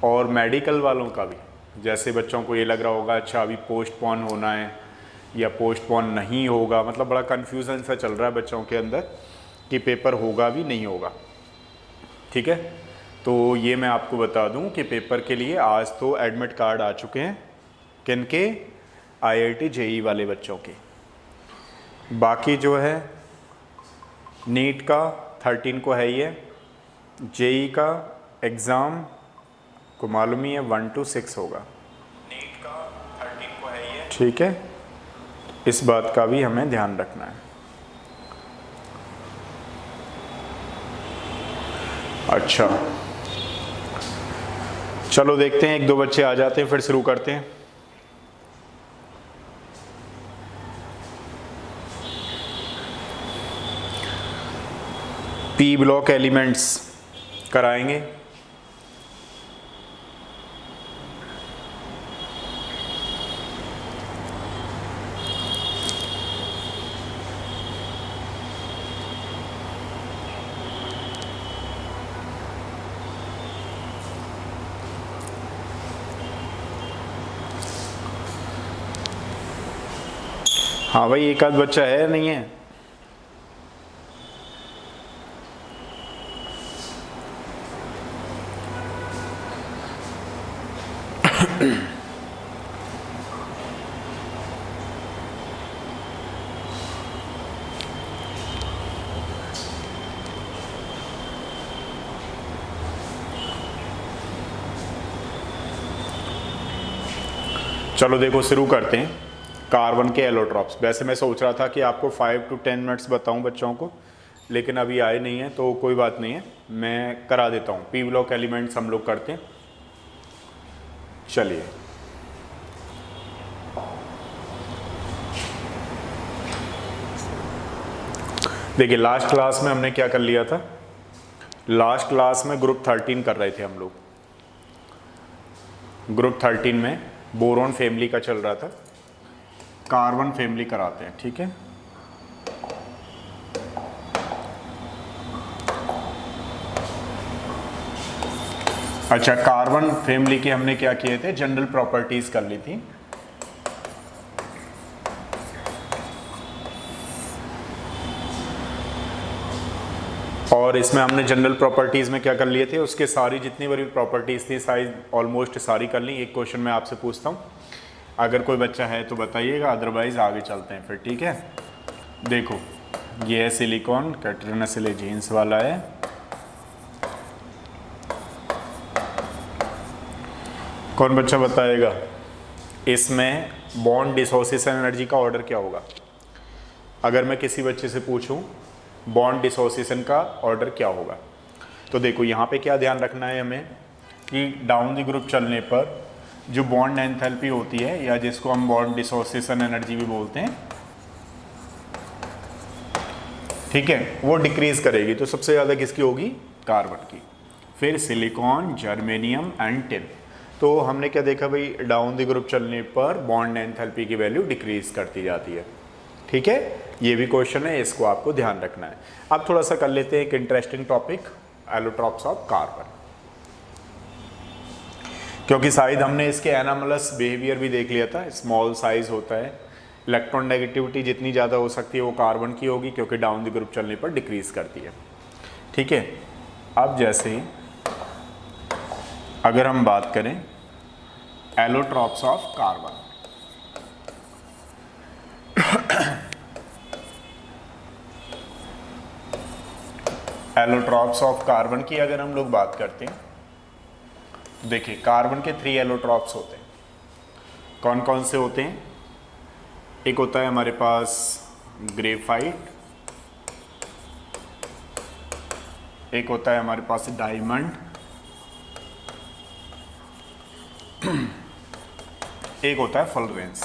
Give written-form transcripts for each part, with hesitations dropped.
और मेडिकल वालों का भी, जैसे बच्चों को ये लग रहा होगा अच्छा अभी पोस्टपोन होना है या पोस्टपोन नहीं होगा, मतलब बड़ा कन्फ्यूज़न सा चल रहा है बच्चों के अंदर कि पेपर होगा भी नहीं होगा। ठीक है, तो ये मैं आपको बता दूं कि पेपर के लिए आज तो एडमिट कार्ड आ चुके हैं, किनके, IIT JEE वाले बच्चों के। बाकी जो है नीट का 13 को है, ये JEE का एग्ज़ाम को मालूम ही है 1 to 6 होगा। नीट का 13 को है ये, ठीक है, इस बात का भी हमें ध्यान रखना है। अच्छा चलो देखते हैं, 1-2 बच्चे आ जाते हैं फिर शुरू करते हैं। पी ब्लॉक एलिमेंट्स कराएंगे। हाँ भाई, एक आध बच्चा है नहीं है? चलो देखो शुरू करते हैं। कार्बन के एलोट्रॉप्स, वैसे मैं सोच रहा था कि आपको 5 to 10 मिनट्स बताऊं बच्चों को, लेकिन अभी आए नहीं है तो कोई बात नहीं है, मैं करा देता हूं। पी ब्लॉक एलिमेंट्स हम लोग करते हैं। चलिए देखिए, लास्ट क्लास में हमने क्या कर लिया था, लास्ट क्लास में ग्रुप 13 कर रहे थे हम लोग। ग्रुप 13 में बोरॉन फैमिली का चल रहा था, कार्बन फैमिली कराते हैं। ठीक है, अच्छा कार्बन फैमिली के हमने क्या किए थे, जनरल प्रॉपर्टीज कर ली थी। और इसमें हमने जनरल प्रॉपर्टीज़ में क्या कर लिए थे, उसके सारी जितनी बड़ी प्रॉपर्टीज़ थी साइज ऑलमोस्ट सारी कर ली। एक क्वेश्चन मैं आपसे पूछता हूँ, अगर कोई बच्चा है तो बताइएगा, अदरवाइज आगे चलते हैं फिर। ठीक है, देखो ये है सिलिकॉन, कैटरीना सिलेजीन्स वाला है। कौन बच्चा बताएगा इसमें बॉन्ड डिसोसिएशन एनर्जी का ऑर्डर क्या होगा? अगर मैं किसी बच्चे से पूछूं बॉन्ड डिसोसिएशन का ऑर्डर क्या होगा, तो देखो यहाँ पे क्या ध्यान रखना है हमें कि डाउन द ग्रुप चलने पर जो बॉन्ड एंथैल्पी होती है, या जिसको हम बॉन्ड डिसोसिएशन एनर्जी भी बोलते हैं, ठीक है, वो डिक्रीज करेगी। तो सबसे ज़्यादा किसकी होगी? कार्बन की। फिर सिलिकॉन, जर्मेनियम एंड टिन। तो हमने क्या देखा भाई, डाउन द ग्रुप चलने पर बॉन्ड एंथैल्पी की वैल्यू डिक्रीज करती जाती है। ठीक है, ये भी क्वेश्चन है, इसको आपको ध्यान रखना है। अब थोड़ा सा कर लेते हैं एक interesting topic, allotropes of carbon, क्योंकि शायद हमने इसके एनामलस बिहेवियर भी देख लिया था। स्मॉल साइज होता है, इलेक्ट्रॉन नेगेटिविटी जितनी ज़्यादा हो सकती है वो कार्बन की होगी, क्योंकि डाउन द ग्रुप चलने पर डिक्रीज करती है। ठीक है, अब जैसे अगर हम बात करें allotropes of carbon, allotropes of carbon की अगर हम लोग बात करते हैं, तो देखिए कार्बन के 3 एलोट्रॉप्स होते हैं। कौन कौन से होते हैं? एक होता है हमारे पास ग्रेफाइट, एक होता है हमारे पास डायमंड, एक होता है फुलरेंस।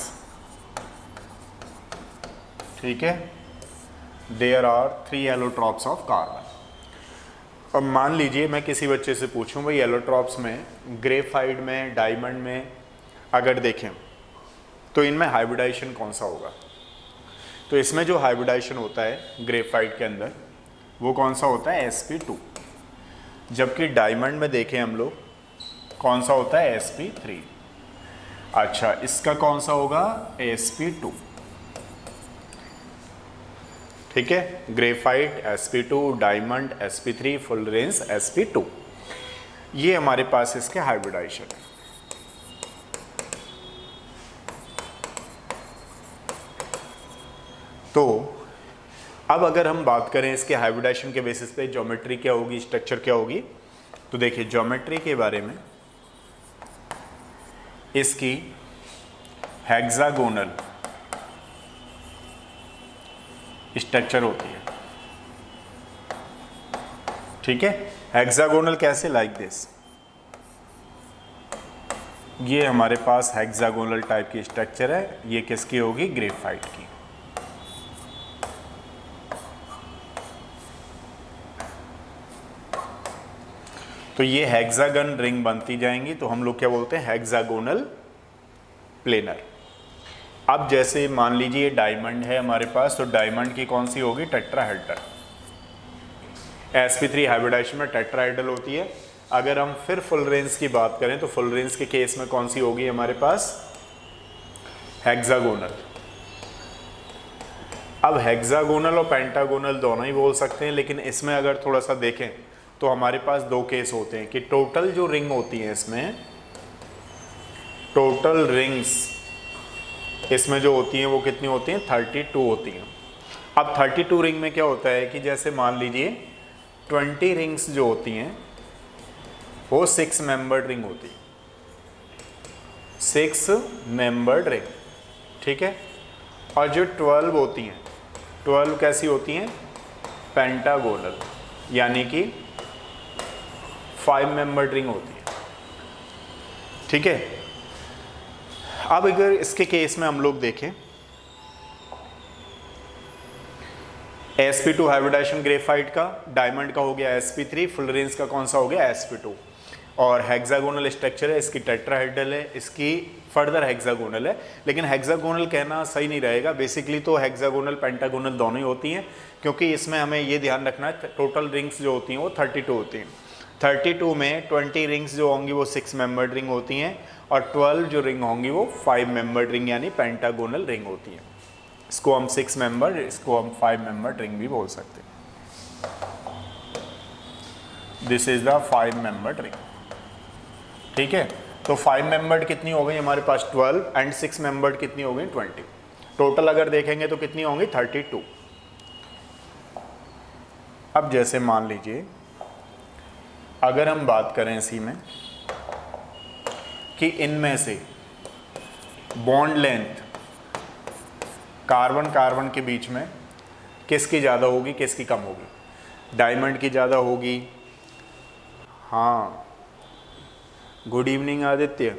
ठीक है, there are 3 allotropes of carbon. अब मान लीजिए मैं किसी बच्चे से पूछूं भाई एलोट्रॉप्स में, ग्रेफाइट में, डायमंड में अगर देखें तो इनमें हाइब्रिडाइजेशन कौन सा होगा? तो इसमें जो हाइब्रिडाइजेशन होता है ग्रेफाइट के अंदर वो कौन सा होता है? sp2। जबकि डायमंड में देखें हम लोग कौन सा होता है sp3। अच्छा, इसका कौन सा होगा sp2। ठीक है, graphite sp2, diamond sp3, full range sp2। ये हमारे पास इसके हाइब्रिडाइजेशन है। तो अब अगर हम बात करें इसके हाइब्रिडाइजेशन के बेसिस पे ज्योमेट्री क्या होगी, स्ट्रक्चर क्या होगी, तो देखिए ज्योमेट्री के बारे में इसकी हेक्सागोनल स्ट्रक्चर होती है। ठीक है, हेक्सागोनल कैसे, लाइक दिस। ये हमारे पास हेक्सागोनल टाइप की स्ट्रक्चर है। ये किसकी होगी, ग्रेफाइट की। तो ये हेक्सागन रिंग बनती जाएंगी, तो हम लोग क्या बोलते हैं, हेक्सागोनल प्लेनर। अब जैसे मान लीजिए डायमंड है हमारे पास, तो डायमंड की कौन सी होगी, टेट्राहेड्रल। sp3 हाइब्रिडाइजेशन में टेट्राहेड्रल होती है। अगर हम फिर फुल रेंज की बात करें तो फुल रेंज के केस में कौन सी होगी हमारे पास, हेक्सागोनल। अब हेक्सागोनल और पेंटागोनल दोनों ही बोल सकते हैं, लेकिन इसमें अगर थोड़ा सा देखें तो हमारे पास दो केस होते हैं कि टोटल जो रिंग होती है इसमें, टोटल रिंग्स इसमें जो होती हैं वो कितनी होती हैं, 32 होती हैं। अब 32 रिंग में क्या होता है कि जैसे मान लीजिए 20 रिंग्स जो होती हैं वो 6 मेंबर्ड रिंग होती है, 6 मेंबर्ड रिंग। ठीक है, और जो 12 होती हैं, 12 कैसी होती हैं, पेंटागोनल, यानी कि 5 मेंबर्ड रिंग होती है। ठीक है, अब अगर इसके केस में हम लोग देखें, sp2 हाइब्रिडाइजेशन ग्रेफाइट का, डायमंड का हो गया sp3, फुल रेंज का कौन सा हो गया sp2, और हेक्सागोनल स्ट्रक्चर है, इसकी टेट्राहेड्रल है, इसकी फर्दर हेक्सागोनल है। लेकिन हेक्सागोनल कहना सही नहीं रहेगा, बेसिकली तो हेक्सागोनल पेंटागोनल दोनों ही होती हैं, क्योंकि इसमें हमें ये ध्यान रखना है टोटल रिंग्स जो होती हैं वो 32 होती हैं। 32 में 20 रिंग्स जो होंगी वो 6 मेंबर्ड रिंग होती हैं, और 12 जो रिंग होंगी वो 5 मेंबर्ड रिंग यानी पेंटागोनल रिंग होती हैं। इसको हम 6 मेंबर, इसको हम 5 मेंबर्ड रिंग भी बोल सकते हैं। This is the 5 membered ring. ठीक है, तो 5 मेंबर्ड कितनी हो गई हमारे पास, 12, एंड 6 मेंबर्ड कितनी हो गई, 20। टोटल अगर देखेंगे तो कितनी होंगी, 32। अब जैसे मान लीजिए अगर हम बात करें इसी में कि इनमें से बॉन्ड लेंथ कार्बन कार्बन के बीच में किसकी ज़्यादा होगी, किसकी कम होगी, डायमंड की ज़्यादा होगी। हाँ, गुड इवनिंग आदित्य।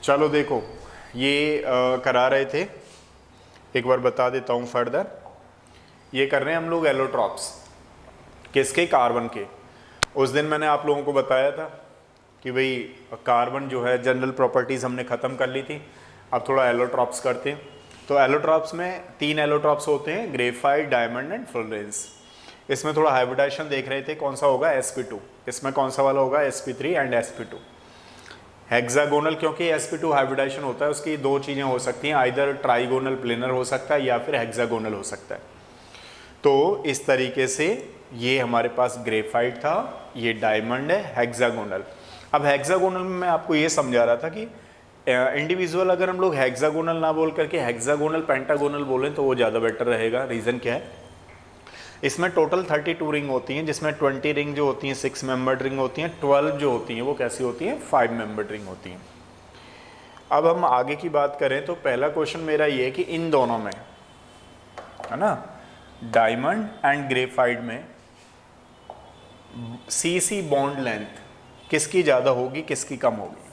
चलो देखो, ये करा रहे थे, एक बार बता देता हूँ फर्दर। ये कर रहे हैं हम लोग एलोट्रॉप्स, किसके, कार्बन के। उस दिन मैंने आप लोगों को बताया था कि भाई कार्बन जो है जनरल प्रॉपर्टीज़ हमने ख़त्म कर ली थी, अब थोड़ा एलोट्रॉप्स करते हैं। तो एलोट्रॉप्स में 3 एलोट्रॉप्स होते हैं, graphite, diamond and full range. इसमें थोड़ा हाइब्रिडाइजेशन देख रहे थे, कौन सा होगा, sp2। इसमें कौन सा वाला होगा, sp3 एंड sp2। हेक्सागोनल, क्योंकि sp2 हाइब्रिडाइजेशन होता है, उसकी दो चीज़ें हो सकती हैं, आइदर ट्राइगोनल प्लेनर हो सकता है या फिर हेक्सागोनल हो सकता है। तो इस तरीके से ये हमारे पास ग्रेफाइट था, ये डायमंड है, हेक्सागोनल। अब हेक्सागोनल में मैं आपको ये समझा रहा था कि इंडिविजुअल अगर हम लोग हेक्सागोनल ना बोल करके हेक्सागोनल पेंटागोनल बोलें तो वो ज़्यादा बेटर रहेगा। रीज़न क्या है, इसमें टोटल 32 रिंग होती हैं, जिसमें 20 रिंग जो होती हैं 6 मेंबर्ड रिंग होती हैं, 12 जो होती हैं वो कैसी होती हैं, 5 मेंबर्ड रिंग होती हैं। अब हम आगे की बात करें तो पहला क्वेश्चन मेरा ये है कि इन दोनों में, है ना, डायमंड एंड ग्रेफाइट में CC बॉन्ड लेंथ किसकी ज़्यादा होगी, किसकी कम होगी।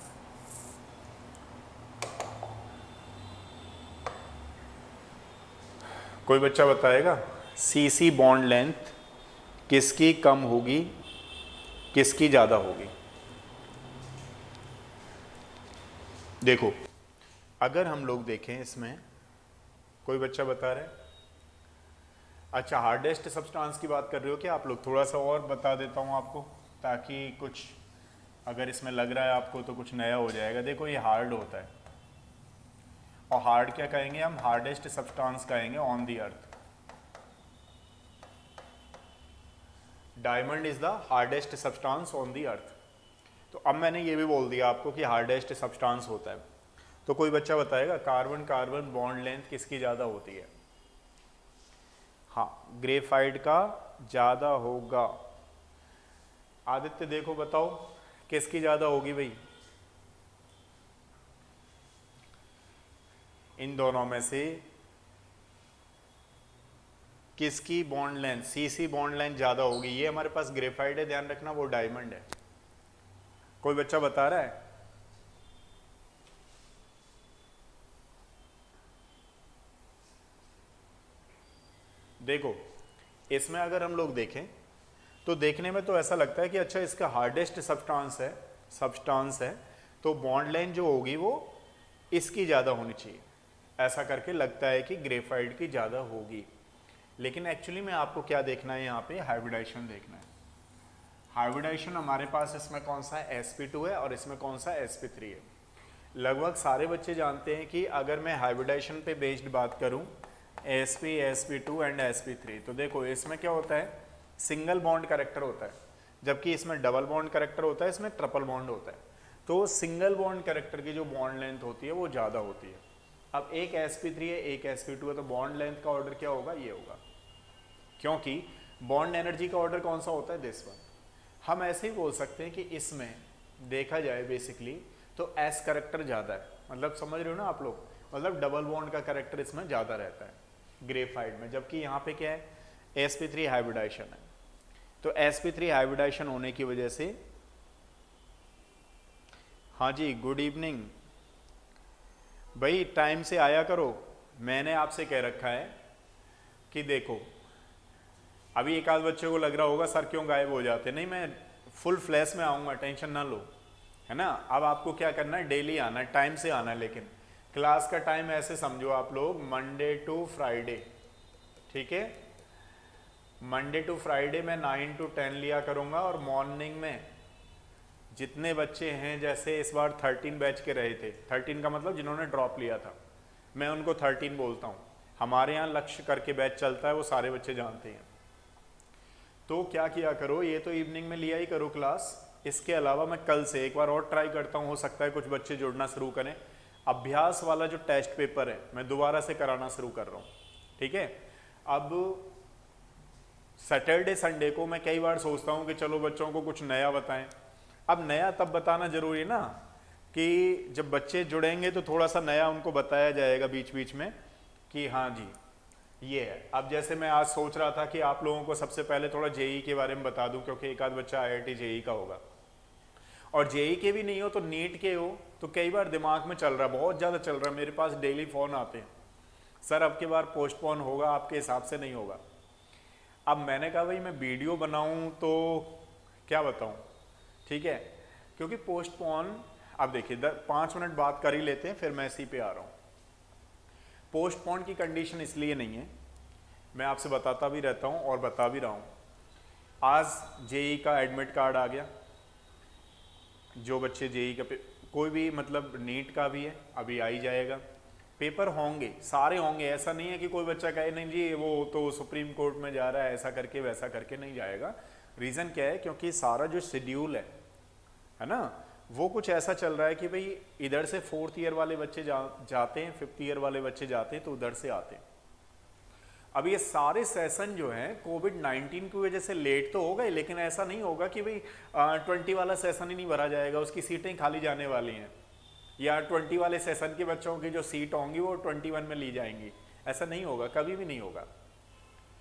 कोई बच्चा बताएगा, CC बॉन्ड लेंथ किसकी कम होगी, किसकी ज़्यादा होगी। देखो अगर हम लोग देखें इसमें, कोई बच्चा बता रहा है, अच्छा हार्डेस्ट सब्सटेंस की बात कर रहे हो क्या आप लोग, थोड़ा सा और बता देता हूँ आपको ताकि कुछ अगर इसमें लग रहा है आपको तो कुछ नया हो जाएगा। देखो ये हार्ड होता है, और हार्ड क्या कहेंगे हम, हार्डेस्ट सब्सटेंस कहेंगे on the earth. Diamond is the hardest substance on the earth. तो अब मैंने ये भी बोल दिया आपको कि हार्डेस्ट सब्सटेंस होता है। तो कोई बच्चा बताएगा कार्बन कार्बन बॉन्ड लेंथ किसकी ज़्यादा होती है? हाँ, ग्रेफाइट का ज़्यादा होगा। आदित्य देखो बताओ किसकी ज़्यादा होगी भाई? इन दोनों में से किसकी bond length, CC bond length ज़्यादा होगी? ये हमारे पास ग्रेफाइट है, ध्यान रखना, वो डायमंड है। कोई बच्चा बता रहा है? देखो इसमें अगर हम लोग देखें तो देखने में तो ऐसा लगता है कि अच्छा इसका हार्डेस्ट सब्सटेंस है तो बॉन्ड लेंथ जो होगी वो इसकी ज़्यादा होनी चाहिए, ऐसा करके लगता है कि ग्रेफाइट की ज़्यादा होगी। लेकिन एक्चुअली में आपको क्या देखना है, यहाँ पे हाइब्रिडाइजेशन देखना है। हाइब्रिडाइजेशन हमारे पास इसमें कौन सा है, sp2 है, और इसमें कौन सा sp3 है। लगभग सारे बच्चे जानते हैं कि अगर मैं हाइब्रिडाइजेशन पे बेस्ड बात करूं sp sp2 एंड sp3, तो देखो इसमें क्या होता है, सिंगल बॉन्ड कैरेक्टर होता है, जबकि इसमें डबल बॉन्ड कैरेक्टर होता है, इसमें ट्रिपल बॉन्ड होता है। तो सिंगल बॉन्ड कैरेक्टर की जो बॉन्ड लेंथ होती है वो ज़्यादा होती है। अब एक sp3 है एक sp2 है, तो बॉन्ड लेंथ का ऑर्डर क्या होगा, ये होगा, क्योंकि बॉन्ड एनर्जी का ऑर्डर कौन सा होता है, दिस वन। हम ऐसे ही बोल सकते हैं कि इसमें देखा जाए बेसिकली तो s कैरेक्टर ज़्यादा है, मतलब समझ रहे हो ना आप लोग, मतलब डबल बॉन्ड का कैरेक्टर इसमें ज़्यादा रहता है ग्रेफाइट में, जबकि यहाँ पे क्या है, sp3 हाइब्रिडाइजेशन है। तो sp3 हाइब्रिडाइजेशन होने की वजह से, हाँ जी गुड इवनिंग भाई, टाइम से आया करो। मैंने आपसे कह रखा है कि देखो अभी एक आध बच्चे को लग रहा होगा सर क्यों गायब हो जाते, नहीं मैं फुल फ्लैश में आऊँगा, टेंशन ना लो, है ना। अब आपको क्या करना है, डेली आना है, टाइम से आना है, लेकिन क्लास का टाइम ऐसे समझो आप लोग मंडे टू फ्राइडे, ठीक है। मंडे टू फ्राइडे मैं 9 to 10 लिया करूँगा, और मॉर्निंग में जितने बच्चे हैं, जैसे इस बार 13 बैच के रहे थे, 13 का मतलब जिन्होंने ड्रॉप लिया था, मैं उनको 13 बोलता हूँ। हमारे यहाँ लक्ष्य करके बैच चलता है, वो सारे बच्चे जानते हैं। तो क्या किया करो, ये तो इवनिंग में लिया ही करो क्लास, इसके अलावा मैं कल से एक बार और ट्राई करता हूँ, हो सकता है कुछ बच्चे जुड़ना शुरू करें। अभ्यास वाला जो टेस्ट पेपर है मैं दोबारा से कराना शुरू कर रहा हूँ, ठीक है। अब सैटरडे संडे को मैं कई बार सोचता हूँ कि चलो बच्चों को कुछ नया बताएं। अब नया तब बताना जरूरी है ना, कि जब बच्चे जुड़ेंगे तो थोड़ा सा नया उनको बताया जाएगा बीच बीच में कि हाँ जी ये है। अब जैसे मैं आज सोच रहा था कि आप लोगों को सबसे पहले थोड़ा जेई के बारे में बता दूं, क्योंकि एक आध बच्चा आईआईटी जेई का होगा, और जेई के भी नहीं हो तो नीट के हो, तो कई बार दिमाग में चल रहा है, बहुत ज़्यादा चल रहा है, मेरे पास डेली फ़ोन आते हैं, सर अब की बार पोस्टपोन होगा, आपके हिसाब से नहीं होगा। अब मैंने कहा भाई मैं वीडियो बनाऊं तो क्या बताऊं, ठीक है, क्योंकि पोस्टपोन, अब देखिए 5 मिनट बात कर ही लेते हैं, फिर मैं इसी पे आ रहा हूँ। पोस्टपोन की कंडीशन इसलिए नहीं है, मैं आपसे बताता भी रहता हूँ और बता भी रहा हूँ। आज जेई का एडमिट कार्ड आ गया, जो बच्चे जेई का कोई भी, मतलब नीट का भी है, अभी आ ही जाएगा। पेपर होंगे, सारे होंगे, ऐसा नहीं है कि कोई बच्चा कहे नहीं जी वो तो सुप्रीम कोर्ट में जा रहा है, ऐसा करके वैसा करके नहीं जाएगा। रीज़न क्या है, क्योंकि सारा जो शेड्यूल है ना, वो कुछ ऐसा चल रहा है कि भाई इधर से 4th ईयर वाले बच्चे जाते हैं, 5th ईयर वाले बच्चे जाते हैं, तो उधर से आते हैं। अब ये सारे सेशन जो हैं कोविड-19 की वजह से लेट तो हो गए, लेकिन ऐसा नहीं होगा कि भाई 20 वाला सेशन ही नहीं भरा जाएगा, उसकी सीटें खाली जाने वाली हैं, या 20 वाले सेशन के बच्चों की जो सीट होंगी वो 21 में ली जाएंगी, ऐसा नहीं होगा, कभी भी नहीं होगा,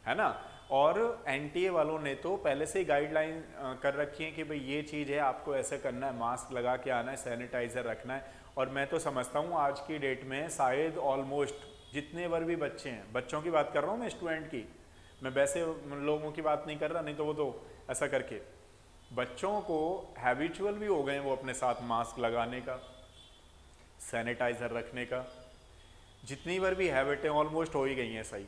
है ना। और एनटीए वालों ने तो पहले से ही गाइडलाइन कर रखी है कि भाई ये चीज़ है, आपको ऐसे करना है, मास्क लगा के आना है, सैनिटाइज़र रखना है। और मैं तो समझता हूँ आज की डेट में शायद ऑलमोस्ट जितने बार भी बच्चे हैं, बच्चों की बात कर रहा हूँ मैं, स्टूडेंट की, मैं वैसे लोगों की बात नहीं कर रहा, नहीं तो वो तो ऐसा करके बच्चों को हैबिचुअल भी हो गए हैं वो अपने साथ मास्क लगाने का, सैनिटाइज़र रखने का, जितनी बार भी हैबिटें ऑलमोस्ट हो ही गई हैं, सही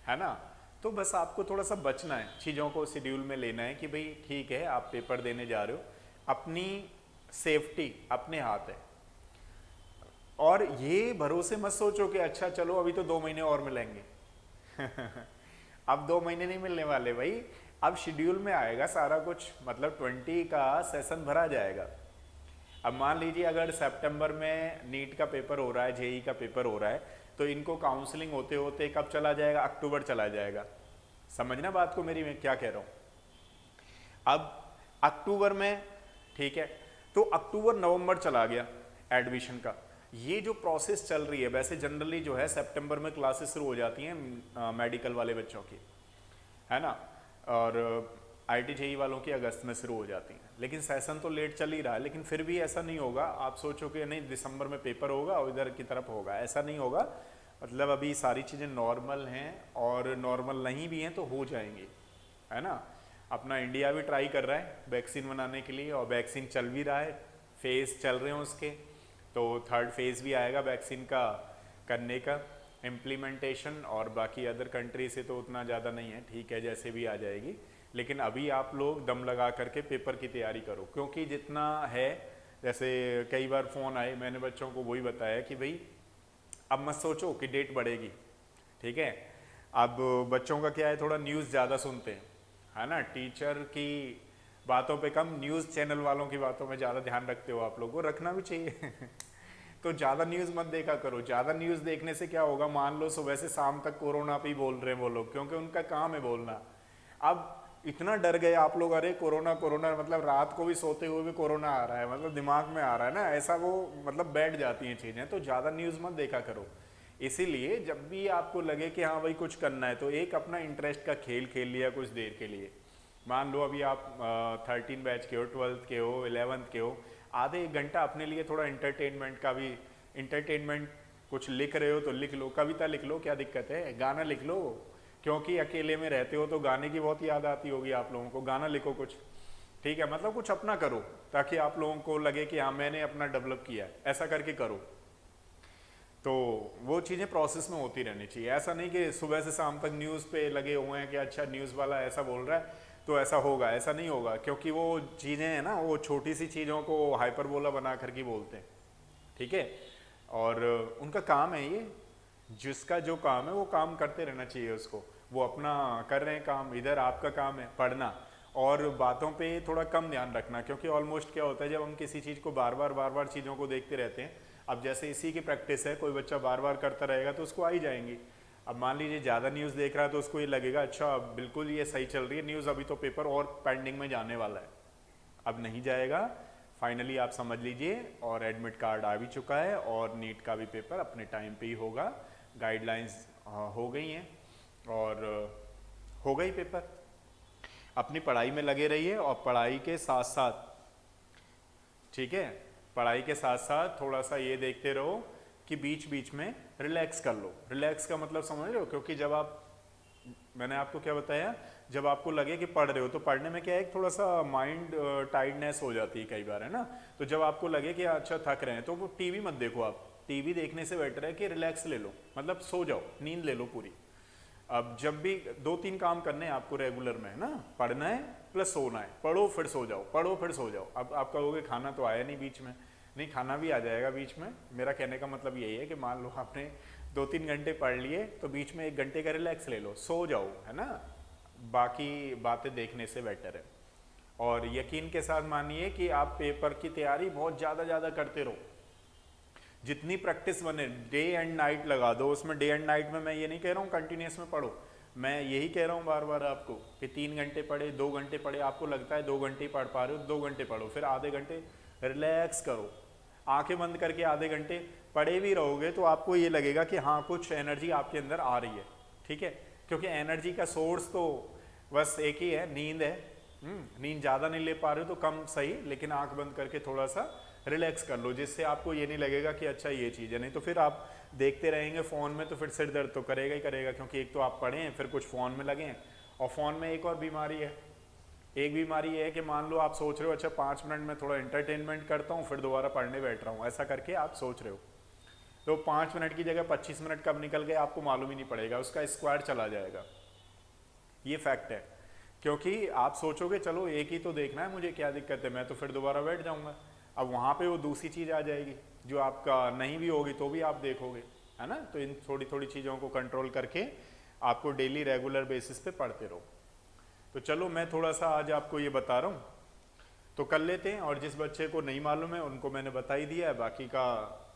है ना। तो बस आपको थोड़ा सा बचना है, चीज़ों को शेड्यूल में लेना है कि भाई ठीक है आप पेपर देने जा रहे हो, अपनी सेफ्टी अपने हाथ है। और ये भरोसे मत सोचो कि अच्छा चलो अभी तो 2 महीने और मिलेंगे अब 2 महीने नहीं मिलने वाले भाई, अब शेड्यूल में आएगा सारा कुछ, मतलब 20 का सेशन भरा जाएगा। अब मान लीजिए अगर सितंबर में नीट का पेपर हो रहा है, जेई का पेपर हो रहा है, तो इनको काउंसलिंग होते होते कब चला जाएगा, अक्टूबर चला जाएगा। समझना बात को मेरी, मैं क्या कह रहा हूँ। अब अक्टूबर में, ठीक है, तो अक्टूबर नवंबर चला गया एडमिशन का, ये जो प्रोसेस चल रही है, वैसे जनरली जो है सितंबर में क्लासेस शुरू हो जाती हैं मेडिकल वाले बच्चों की, है ना, और आईटी जेई वालों की अगस्त में शुरू हो जाती हैं। लेकिन सेशन तो लेट चल ही रहा है, लेकिन फिर भी ऐसा नहीं होगा आप सोचो कि नहीं दिसंबर में पेपर होगा और इधर की तरफ होगा, ऐसा नहीं होगा। मतलब अभी सारी चीज़ें नॉर्मल हैं, और नॉर्मल नहीं भी हैं तो हो जाएंगी, है ना। अपना इंडिया भी ट्राई कर रहा है वैक्सीन बनाने के लिए, और वैक्सीन चल भी रहा है, फेज चल रहे हैं उसके, तो 3rd फेज भी आएगा वैक्सीन का करने का इम्प्लीमेंटेशन। और बाकी अदर कंट्री से तो उतना ज़्यादा नहीं है, ठीक है, जैसे भी आ जाएगी। लेकिन अभी आप लोग दम लगा करके पेपर की तैयारी करो, क्योंकि जितना है, जैसे कई बार फ़ोन आए, मैंने बच्चों को वही बताया कि भाई अब मत सोचो कि डेट बढ़ेगी, ठीक है। अब बच्चों का क्या है, थोड़ा न्यूज़ ज़्यादा सुनते हैं, है ना, टीचर की बातों पे कम, न्यूज़ चैनल वालों की बातों में ज़्यादा ध्यान रखते हो आप लोग को, रखना भी चाहिए तो ज़्यादा न्यूज़ मत देखा करो। ज़्यादा न्यूज़ देखने से क्या होगा, मान लो सुबह से शाम तक कोरोना पे ही बोल रहे हैं वो लोग, क्योंकि उनका काम है बोलना। अब इतना डर गए आप लोग, अरे कोरोना कोरोना, मतलब रात को भी सोते हुए भी कोरोना आ रहा है, मतलब दिमाग में आ रहा है ना, ऐसा वो मतलब बैठ जाती हैं चीज़ें। तो ज़्यादा न्यूज़ मत देखा करो। इसीलिए जब भी आपको लगे कि हाँ भाई कुछ करना है, तो एक अपना इंटरेस्ट का खेल खेल लिया कुछ देर के लिए। मान लो अभी आप 13 बैच के हो, 12th के हो, 11th के हो, आधे 1 घंटा अपने लिए थोड़ा इंटरटेनमेंट का भी, इंटरटेनमेंट कुछ लिख रहे हो तो लिख लो, कविता लिख लो, क्या दिक्कत है, गाना लिख लो, क्योंकि अकेले में रहते हो तो गाने की बहुत याद आती होगी आप लोगों को, गाना लिखो कुछ, ठीक है, मतलब कुछ अपना करो, ताकि आप लोगों को लगे कि हाँ मैंने अपना डेवलप किया है, ऐसा करके करो। तो वो चीज़ें प्रोसेस में होती रहनी चाहिए। ऐसा नहीं कि सुबह से शाम तक न्यूज़ पे लगे हुए हैं कि अच्छा न्यूज़ वाला ऐसा बोल रहा है तो ऐसा होगा, ऐसा नहीं होगा, क्योंकि वो चीज़ें हैं ना, वो छोटी सी चीज़ों को हाइपरबोला बना करके बोलते हैं, ठीक है। और उनका काम है ये, जिसका जो काम है वो काम करते रहना चाहिए उसको, वो अपना कर रहे हैं काम, इधर आपका काम है पढ़ना, और बातों पे थोड़ा कम ध्यान रखना, क्योंकि ऑलमोस्ट क्या होता है जब हम किसी चीज़ को बार बार चीज़ों को देखते रहते हैं, अब जैसे इसी की प्रैक्टिस है, कोई बच्चा बार बार करता रहेगा तो उसको आ ही जाएंगी। अब मान लीजिए ज़्यादा न्यूज़ देख रहा है तो उसको ये लगेगा अच्छा बिल्कुल ये सही चल रही है न्यूज़, अभी तो पेपर और पेंडिंग में जाने वाला है, अब नहीं जाएगा। फाइनली आप समझ लीजिए, और एडमिट कार्ड आ भी चुका है, और नीट का भी पेपर अपने टाइम पे ही होगा, गाइडलाइंस हो गई हैं, और हो गई पेपर। अपनी पढ़ाई में लगे रहिए, और पढ़ाई के साथ साथ, ठीक है, पढ़ाई के साथ साथ थोड़ा सा ये देखते रहो कि बीच बीच में रिलैक्स कर लो। रिलैक्स का मतलब समझ रहे हो, क्योंकि जब आप, मैंने आपको क्या बताया, जब आपको लगे कि पढ़ रहे हो तो पढ़ने में क्या है, थोड़ा सा माइंड टाइटनेस हो जाती है कई बार, है ना। तो जब आपको लगे कि अच्छा थक रहे हैं तो वो टीवी मत देखो, आप टीवी देखने से बेटर है कि रिलैक्स ले लो, मतलब सो जाओ, नींद ले लो पूरी। अब जब भी 2-3 काम करने हैं आपको रेगुलर में, है ना, पढ़ना है प्लस सोना है, पढ़ो फिर सो जाओ, पढ़ो फिर सो जाओ। अब आप कहोगे खाना तो आया नहीं बीच में, नहीं खाना भी आ जाएगा बीच में। मेरा कहने का मतलब यही है कि मान लो आपने 2-3 घंटे पढ़ लिए तो बीच में 1 घंटे का रिलैक्स ले लो, सो जाओ, है ना, बाकी बातें देखने से बेटर है। और यकीन के साथ मानिए कि आप पेपर की तैयारी बहुत ज़्यादा करते रहो, जितनी प्रैक्टिस बने, डे एंड नाइट लगा दो उसमें। डे एंड नाइट में मैं ये नहीं कह रहा हूँ कंटिन्यूस में पढ़ो, मैं यही कह रहा हूँ बार बार आपको कि 3 घंटे पढ़े, 2 घंटे पढ़े, आपको लगता है 2 घंटे पढ़ पा रहे हो, 2 घंटे पढ़ो, फिर आधे घंटे रिलैक्स करो, आंखें बंद करके आधे घंटे पढ़े भी रहोगे तो आपको ये लगेगा कि हाँ कुछ एनर्जी आपके अंदर आ रही है, ठीक है। क्योंकि एनर्जी का सोर्स तो बस एक ही है, नींद है। नींद ज़्यादा नहीं ले पा रहे हो तो कम सही, लेकिन आंख बंद करके थोड़ा सा रिलैक्स कर लो, जिससे आपको ये नहीं लगेगा कि अच्छा ये चीज़ है। नहीं तो फिर आप देखते रहेंगे फ़ोन में तो फिर सिर दर्द तो करेगा ही करेगा, क्योंकि एक तो आप पढ़े हैं फिर कुछ फ़ोन में लगे हैं, और फ़ोन में एक और बीमारी है। एक बीमारी है कि मान लो आप सोच रहे हो अच्छा 5 मिनट में थोड़ा एंटरटेनमेंट करता हूँ फिर दोबारा पढ़ने बैठ रहा हूँ, ऐसा करके आप सोच रहे हो तो 5 मिनट की जगह 25 मिनट कब निकल गए आपको मालूम ही नहीं पड़ेगा, उसका स्क्वायर चला जाएगा। ये फैक्ट है, क्योंकि आप सोचोगे चलो एक ही तो देखना है मुझे, क्या दिक्कत है, मैं तो फिर दोबारा बैठ जाऊंगा। अब वहाँ पे वो दूसरी चीज़ आ जाएगी जो आपका नहीं भी होगी तो भी आप देखोगे, है ना। तो इन थोड़ी थोड़ी चीज़ों को कंट्रोल करके आपको डेली रेगुलर बेसिस पे पढ़ते रहो। तो चलो मैं थोड़ा सा आज आपको ये बता रहा हूँ तो कर लेते हैं, और जिस बच्चे को नहीं मालूम है उनको मैंने बता ही दिया है, बाकी का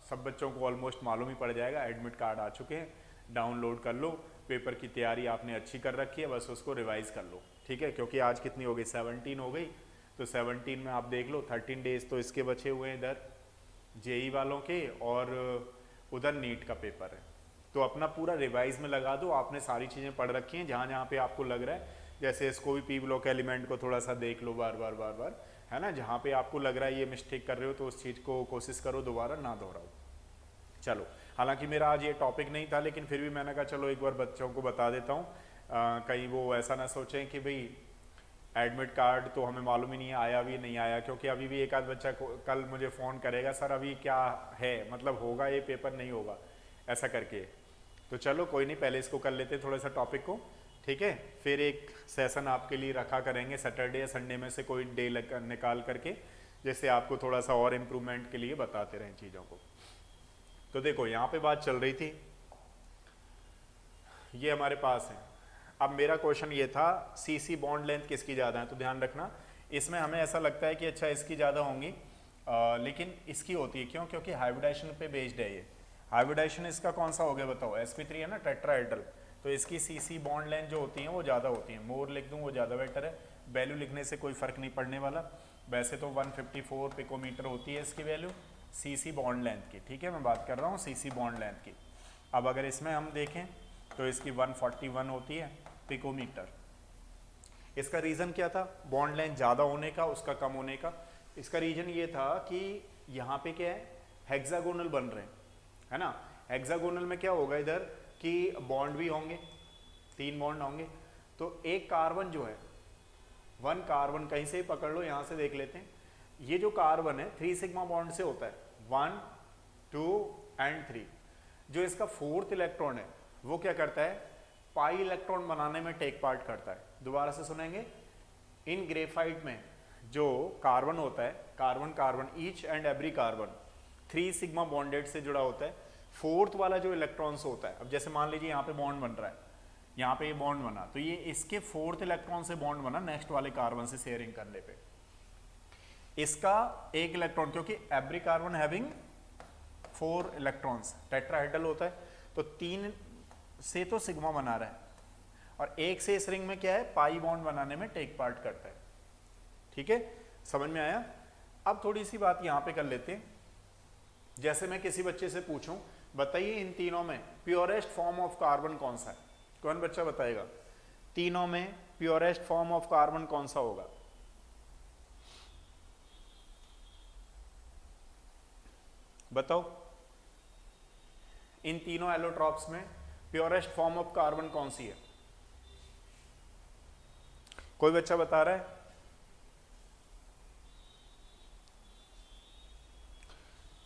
सब बच्चों को ऑलमोस्ट मालूम ही पड़ जाएगा। एडमिट कार्ड आ चुके हैं, डाउनलोड कर लो, पेपर की तैयारी आपने अच्छी कर रखी है, बस उसको रिवाइज़ कर लो, ठीक है। क्योंकि आज कितनी हो गई, 17 हो गई, तो 17 में आप देख लो 13 डेज तो इसके बचे हुए हैं इधर जेई वालों के, और उधर नीट का पेपर है। तो अपना पूरा रिवाइज में लगा दो, आपने सारी चीज़ें पढ़ रखी हैं, जहाँ जहाँ पे आपको लग रहा है, जैसे इसको भी पी ब्लॉक एलिमेंट को थोड़ा सा देख लो बार बार, है ना। जहाँ पे आपको लग रहा है ये मिस्टेक कर रहे हो तो उस चीज़ को कोशिश करो दोबारा ना दोहराओ। चलो, हालांकि मेरा आज ये टॉपिक नहीं था, लेकिन फिर भी मैंने कहा चलो एक बार बच्चों को बता देता हूँ, कहीं वो ऐसा ना सोचें कि भाई एडमिट कार्ड तो हमें मालूम ही नहीं आया भी नहीं आया, क्योंकि अभी भी एक आध बच्चा कल मुझे फ़ोन करेगा, सर अभी क्या है, मतलब होगा ये पेपर नहीं होगा, ऐसा करके। तो चलो कोई नहीं, पहले इसको कर लेते थोड़ा सा टॉपिक को, ठीक है। फिर एक सेशन आपके लिए रखा करेंगे सैटरडे या संडे में से कोई डे निकाल करके, जैसे आपको थोड़ा सा और इम्प्रूवमेंट के लिए बताते रहें चीज़ों को। तो देखो यहाँ पे बात चल रही थी, ये हमारे पास है। अब मेरा क्वेश्चन ये था सीसी बॉन्ड लेंथ किसकी ज़्यादा है, तो ध्यान रखना इसमें हमें ऐसा लगता है कि अच्छा इसकी ज़्यादा होंगी, लेकिन इसकी होती है क्यों, क्योंकि हाइब्रिडाइजेशन पे बेस्ड है ये। हाइब्रिडाइजेशन इसका कौन सा हो गया बताओ, sp3 है ना, टेट्राहेड्रल, तो इसकी सीसी बॉन्ड लेंथ जो होती है वो ज़्यादा होती है। मोर लिख दूँ वो ज़्यादा बेटर है, वैल्यू लिखने से कोई फ़र्क नहीं पड़ने वाला। वैसे तो 154 पिकोमीटर होती है इसकी वैल्यू सीसी बॉन्ड लेंथ की, ठीक है, मैं बात कर रहा हूँ सीसी बॉन्ड लेंथ की। अब अगर इसमें हम देखें तो इसकी 141 होती है पिकोमीटर। इसका रीज़न क्या था, बॉन्ड लेंथ ज़्यादा होने का, उसका कम होने का। इसका रीज़न ये था कि यहाँ पे क्या है, हेक्सागोनल बन रहे हैं, है ना। हेक्सागोनल में क्या होगा इधर कि बॉन्ड भी होंगे, 3 बॉन्ड होंगे, तो एक कार्बन जो है, 1 कार्बन कहीं से ही पकड़ लो, यहाँ से देख लेते हैं। ये जो कार्बन है 3 सिग्मा बॉन्ड से होता है, 1 2 एंड 3। जो इसका 4th इलेक्ट्रॉन है वो क्या करता है, पाई इलेक्ट्रॉन बनाने में टेक पार्ट करता है। दोबारा से सुनेंगे, इन ग्रेफाइट में जो कार्बन होता है, carbon carbon each and every carbon 3 sigma bonded से जुड़ा होता है। 4th वाला जो इलेक्ट्रॉन्स होता है, अब जैसे मान लीजिए यहाँ पे बॉन्ड बन रहा है, यहाँ पे ये बॉन्ड बना, तो ये इसके 4th इलेक्ट्रॉन से बॉन्ड बना नेक्स्ट वाले कार्बन से शेयरिंग करने पे। इसका 1 इलेक्ट्रॉन, क्योंकि every carbon having 4 electrons, tetrahedral होता है, तो 3 से तो सिग्मा बना रहा है, और 1 से इस रिंग में क्या है, पाई बॉन्ड बनाने में टेक पार्ट करता है, ठीक है, समझ में आया। अब थोड़ी सी बात यहाँ पे कर लेते हैं। जैसे मैं किसी बच्चे से पूछूं, बताइए इन तीनों में प्योरेस्ट फॉर्म ऑफ कार्बन कौन सा है, कौन बच्चा बताएगा, तीनों में प्योरेस्ट फॉर्म ऑफ कार्बन कौन सा होगा, बताओ। इन तीनों एलोट्रॉप्स में प्योरेस्ट फॉर्म ऑफ कार्बन कौन सी है, कोई बच्चा बता रहा है।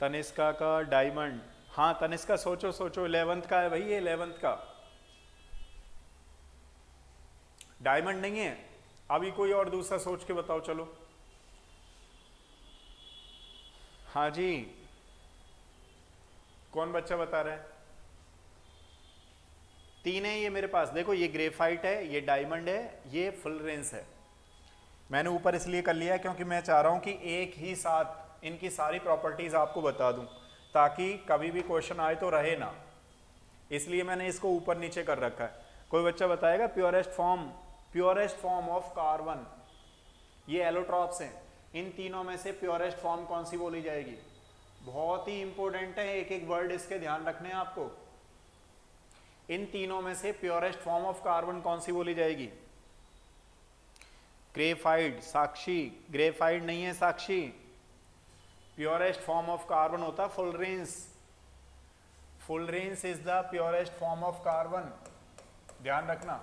तनिष्का का डायमंड, हाँ तनिष्का सोचो सोचो, 11th का है भाई, ये 11th का डायमंड नहीं है। अभी कोई और दूसरा सोच के बताओ, चलो। हाँ जी, कौन बच्चा बता रहा है, 3 है ये मेरे पास, देखो ये ग्रेफाइट है, ये डायमंड है, ये फुलरेंस है। मैंने ऊपर इसलिए कर लिया क्योंकि मैं चाह रहा हूं कि एक ही साथ इनकी सारी प्रॉपर्टीज आपको बता दूं, ताकि कभी भी क्वेश्चन आए तो रहे ना, इसलिए मैंने इसको ऊपर नीचे कर रखा है। कोई बच्चा बताएगा प्योरेस्ट फॉर्म ऑफ कार्बन, ये एलोट्रॉप्स हैं, इन तीनों में से प्योरेस्ट फॉर्म कौन सी बोली जाएगी, बहुत ही इंपॉर्टेंट है, एक एक वर्ड इसके ध्यान रखने हैं आपको। इन तीनों में से प्योरेस्ट फॉर्म ऑफ कार्बन कौन सी बोली जाएगी, ग्रेफाइट, साक्षी, ग्रेफाइट नहीं है Sakshi, purest form of carbon होता है fullerenes, fullerenes is the purest form of carbon, ध्यान रखना।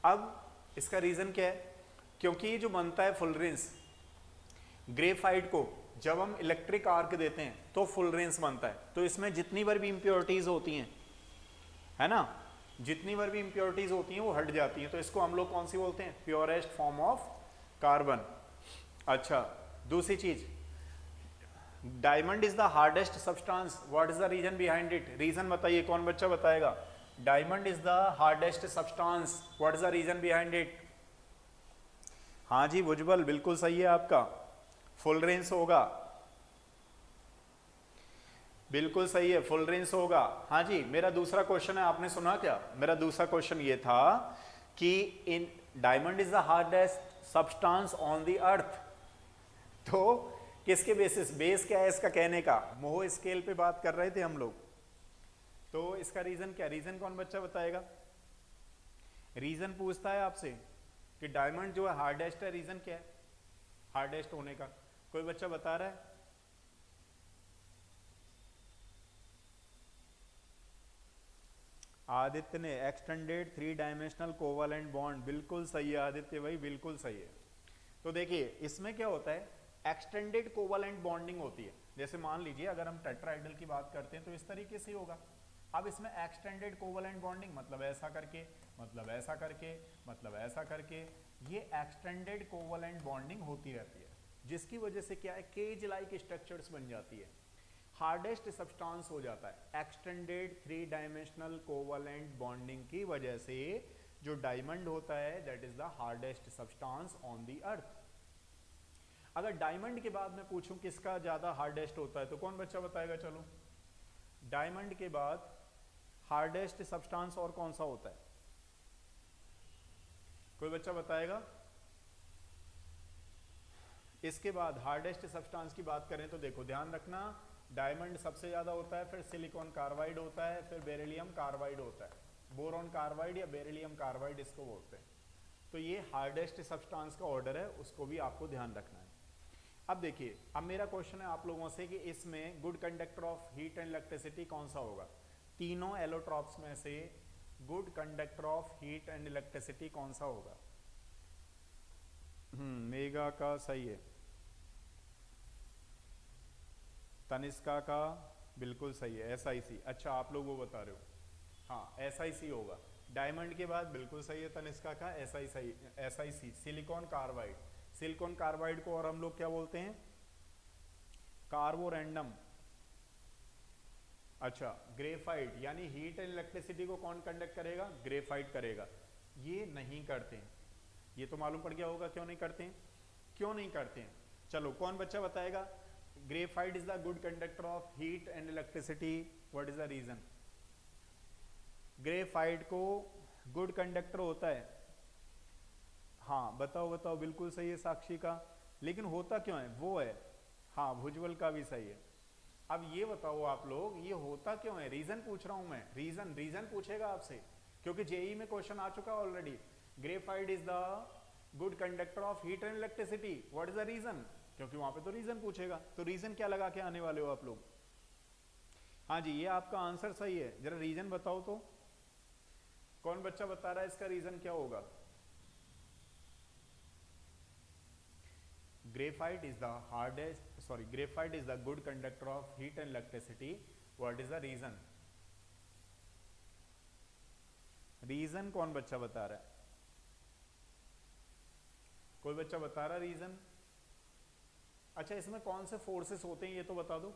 अब इसका रीजन क्या है, क्योंकि ये जो बनता है फुलरेंस, ग्रेफाइट को जब हम इलेक्ट्रिक आर्क देते हैं तो फुलरेंस बनता है, तो इसमें जितनी बार भी इंप्योरिटीज होती हैं, है ना, जितनी बार भी इंप्योरिटीज होती हैं वो हट जाती हैं, तो इसको हम लोग कौन सी बोलते हैं, प्योरेस्ट फॉर्म ऑफ कार्बन। अच्छा, दूसरी चीज, diamond is the hardest substance, what is the reason behind it? Reason बताइए, कौन बच्चा बताएगा? Diamond is the hardest substance, what is the reason behind it? हाँ जी भुजबल, बिल्कुल सही है आपका, फुल रेंज होगा, बिल्कुल सही है, फुल रेंज होगा। हाँ जी, मेरा दूसरा क्वेश्चन है, आपने सुना क्या? मेरा दूसरा क्वेश्चन ये था कि in diamond is the hardest substance on the earth, तो किसके बेसिस, बेस क्या है इसका कहने का? मोह स्केल पे बात कर रहे थे हम लोग, तो इसका रीजन क्या? रीजन कौन बच्चा बताएगा? रीजन पूछता है आपसे कि डायमंड जो है हार्डेस्ट है, रीजन क्या है हार्डेस्ट होने का? कोई बच्चा बता रहा है? आदित्य ने एक्सटेंडेड 3 डायमेंशनल कोवलेंट बॉन्ड, बिल्कुल सही है आदित्य भाई, बिल्कुल सही है। तो देखिए इसमें क्या होता है, एक्सटेंडेड कोवलेंट बॉन्डिंग होती है। जैसे मान लीजिए अगर हम टेट्राहेड्रल की बात करते हैं तो इस तरीके से होगा। अब इसमें एक्सटेंडेड कोवलेंट बॉन्डिंग मतलब ऐसा करके, मतलब ऐसा करके, मतलब ऐसा करके, ये एक्सटेंडेड कोवलेंट बॉन्डिंग होती रहती है, जिसकी वजह से क्या है, केज लाइक स्ट्रक्चर्स बन जाती है, हार्डेस्ट सब्सटेंस हो जाता है। एक्सटेंडेड 3 डायमेंशनल कोवलेंट बॉन्डिंग की वजह से जो डायमंड होता है that is the hardest substance on the earth. अगर डायमंड के बाद मैं पूछूं किसका ज्यादा हार्डेस्ट होता है तो कौन बच्चा बताएगा? चलो, डायमंड के बाद हार्डेस्ट सब्सटेंस और कौन सा होता है? कोई बच्चा बताएगा? इसके बाद हार्डेस्ट सब्सटेंस की बात करें तो देखो ध्यान रखना, डायमंड सबसे ज्यादा होता है, फिर सिलिकॉन कार्बाइड होता है, फिर बेरिलियम कार्बाइड होता है, बोरॉन कार्बाइड या बेरिलियम कार्बाइड इसको बोलते हैं। तो ये हार्डेस्ट सब्सटेंस का ऑर्डर है, उसको भी आपको ध्यान रखना है। अब देखिए, अब मेरा क्वेश्चन है आप लोगों से कि इसमें good conductor of heat and electricity कौन सा होगा? तीनों एलोट्रॉप्स में से good conductor of heat and electricity कौन सा होगा? मेगा का सही है, तनिष्का का बिल्कुल सही है, SiC। अच्छा, आप लोग वो बता रहे हो, हाँ SiC होगा। डायमंड के बाद बिल्कुल सही है तनिष्का का, SiC, silicon carbide. Silicon carbide को और हम लोग क्या बोलते हैं? कार्बोरेंडम। अच्छा, ग्रेफाइट, यानी हीट एंड इलेक्ट्रिसिटी को कौन कंडक्ट करेगा? ग्रेफाइट करेगा। ये नहीं करते हैं, ये तो मालूम पड़ गया होगा क्यों नहीं करते हैं। क्यों नहीं करते हैं? चलो, कौन बच्चा बताएगा? Graphite is the good conductor of heat and electricity, what is the reason? Graphite को गुड कंडक्टर होता है, हाँ बताओ बताओ, बिल्कुल सही है साक्षी का, लेकिन होता क्यों है? वो है, हाँ भुजबल का भी सही है। अब ये बताओ आप लोग, ये होता क्यों है? रीजन पूछ रहा हूं मैं, रीजन पूछेगा आपसे, क्योंकि जेई में क्वेश्चन आ चुका already. Graphite is the good conductor of heat and electricity, what is the reason? क्योंकि वहां पे तो रीजन पूछेगा, तो रीजन क्या लगा के आने वाले हो आप लोग? हाँ जी, ये आपका आंसर सही है, जरा रीजन बताओ तो। कौन बच्चा बता रहा है इसका रीजन क्या होगा? Graphite is the hardest, sorry, graphite is the good conductor of heat and electricity, what is the reason? Reason कौन बच्चा बता रहा है? कोई बच्चा बता रहा रीजन? अच्छा, इसमें कौन से फोर्सेस होते हैं ये तो बता दो।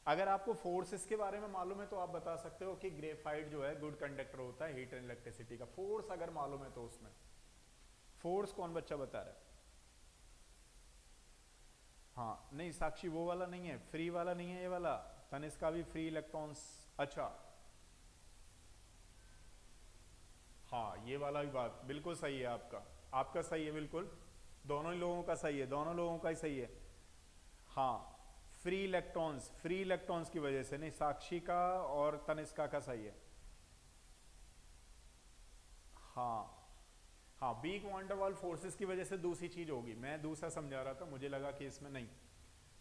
अगर आपको फोर्सेस के बारे में मालूम है तो आप बता सकते हो कि ग्रेफाइट जो है गुड कंडक्टर होता है हीट एंड इलेक्ट्रिसिटी का। फोर्स अगर मालूम है तो उसमें फोर्स कौन बच्चा बता रहा है? हाँ, नहीं साक्षी वो वाला नहीं है, फ्री वाला नहीं है ये वाला, तनिष्का भी फ्री इलेक्ट्रॉन्स। अच्छा, हाँ ये वाला भी बात बिल्कुल सही है आपका, आपका सही है बिल्कुल, दोनों ही लोगों का सही है, दोनों लोगों का ही सही है। हाँ, फ्री इलेक्ट्रॉन्स की वजह से, नहीं साक्षी का और तनिष्का का सही है। हाँ हाँ, weak van der Waals forces की वजह से दूसरी चीज होगी, मैं दूसरा समझा रहा था, मुझे लगा कि इसमें नहीं।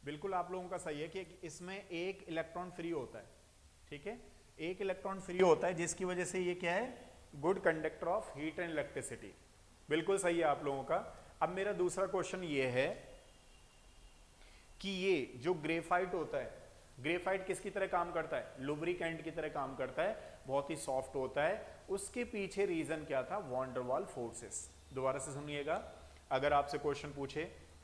बिल्कुल आप लोगों का सही है कि इसमें एक इलेक्ट्रॉन फ्री होता है, ठीक है, एक इलेक्ट्रॉन फ्री होता है, जिसकी वजह से ये क्या है, good conductor of heat and electricity. बिल्कुल सही है आप लोगों का। अब मेरा दूसरा क्वेश्चन ये है कि ये जो ग्रेफाइट होता है, ग्रेफाइट किसकी तरह काम करता है? लुब्रिकेंट की तरह काम करता है, बहुत ही सॉफ्ट होता है। उसके पीछे रीजन क्या था? Van der Waals forces. दोबारा से सुनिएगा, अगर आपसे क्वेश्चन पूछे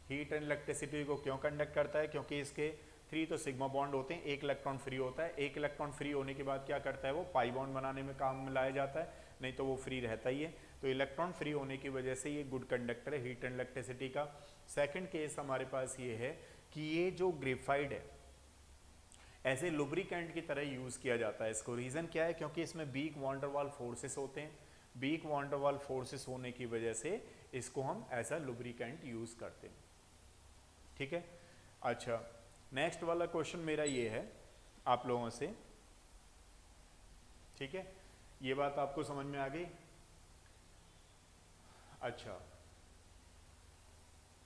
हीट एंड इलेक्ट्रिसिटी को क्यों कंडक्ट करता है, क्योंकि इसके 3 तो सिग्मा बॉन्ड होते हैं, एक इलेक्ट्रॉन फ्री होता है, एक इलेक्ट्रॉन फ्री होने के बाद क्या करता है वो पाई बॉन्ड बनाने में काम में लाया जाता है, नहीं तो वो फ्री रहता ही है। तो इलेक्ट्रॉन फ्री होने की वजह से ये गुड कंडक्टर है हीट एंड इलेक्ट्रिसिटी का। सेकंड केस हमारे पास ये है कि ये जो ग्रेफाइट है ऐसे लुब्रिकेंट की तरह यूज किया जाता है इसको। रीजन क्या है, क्योंकि इसमें weak van der Waals forces होते हैं, weak van der Waals forces होने की वजह से इसको हम एज अ लुब्रिकेंट यूज करते हैं। ठीक है, अच्छा नेक्स्ट वाला क्वेश्चन मेरा ये है आप लोगों से, ठीक है, ये बात आपको समझ में आ गई। अच्छा,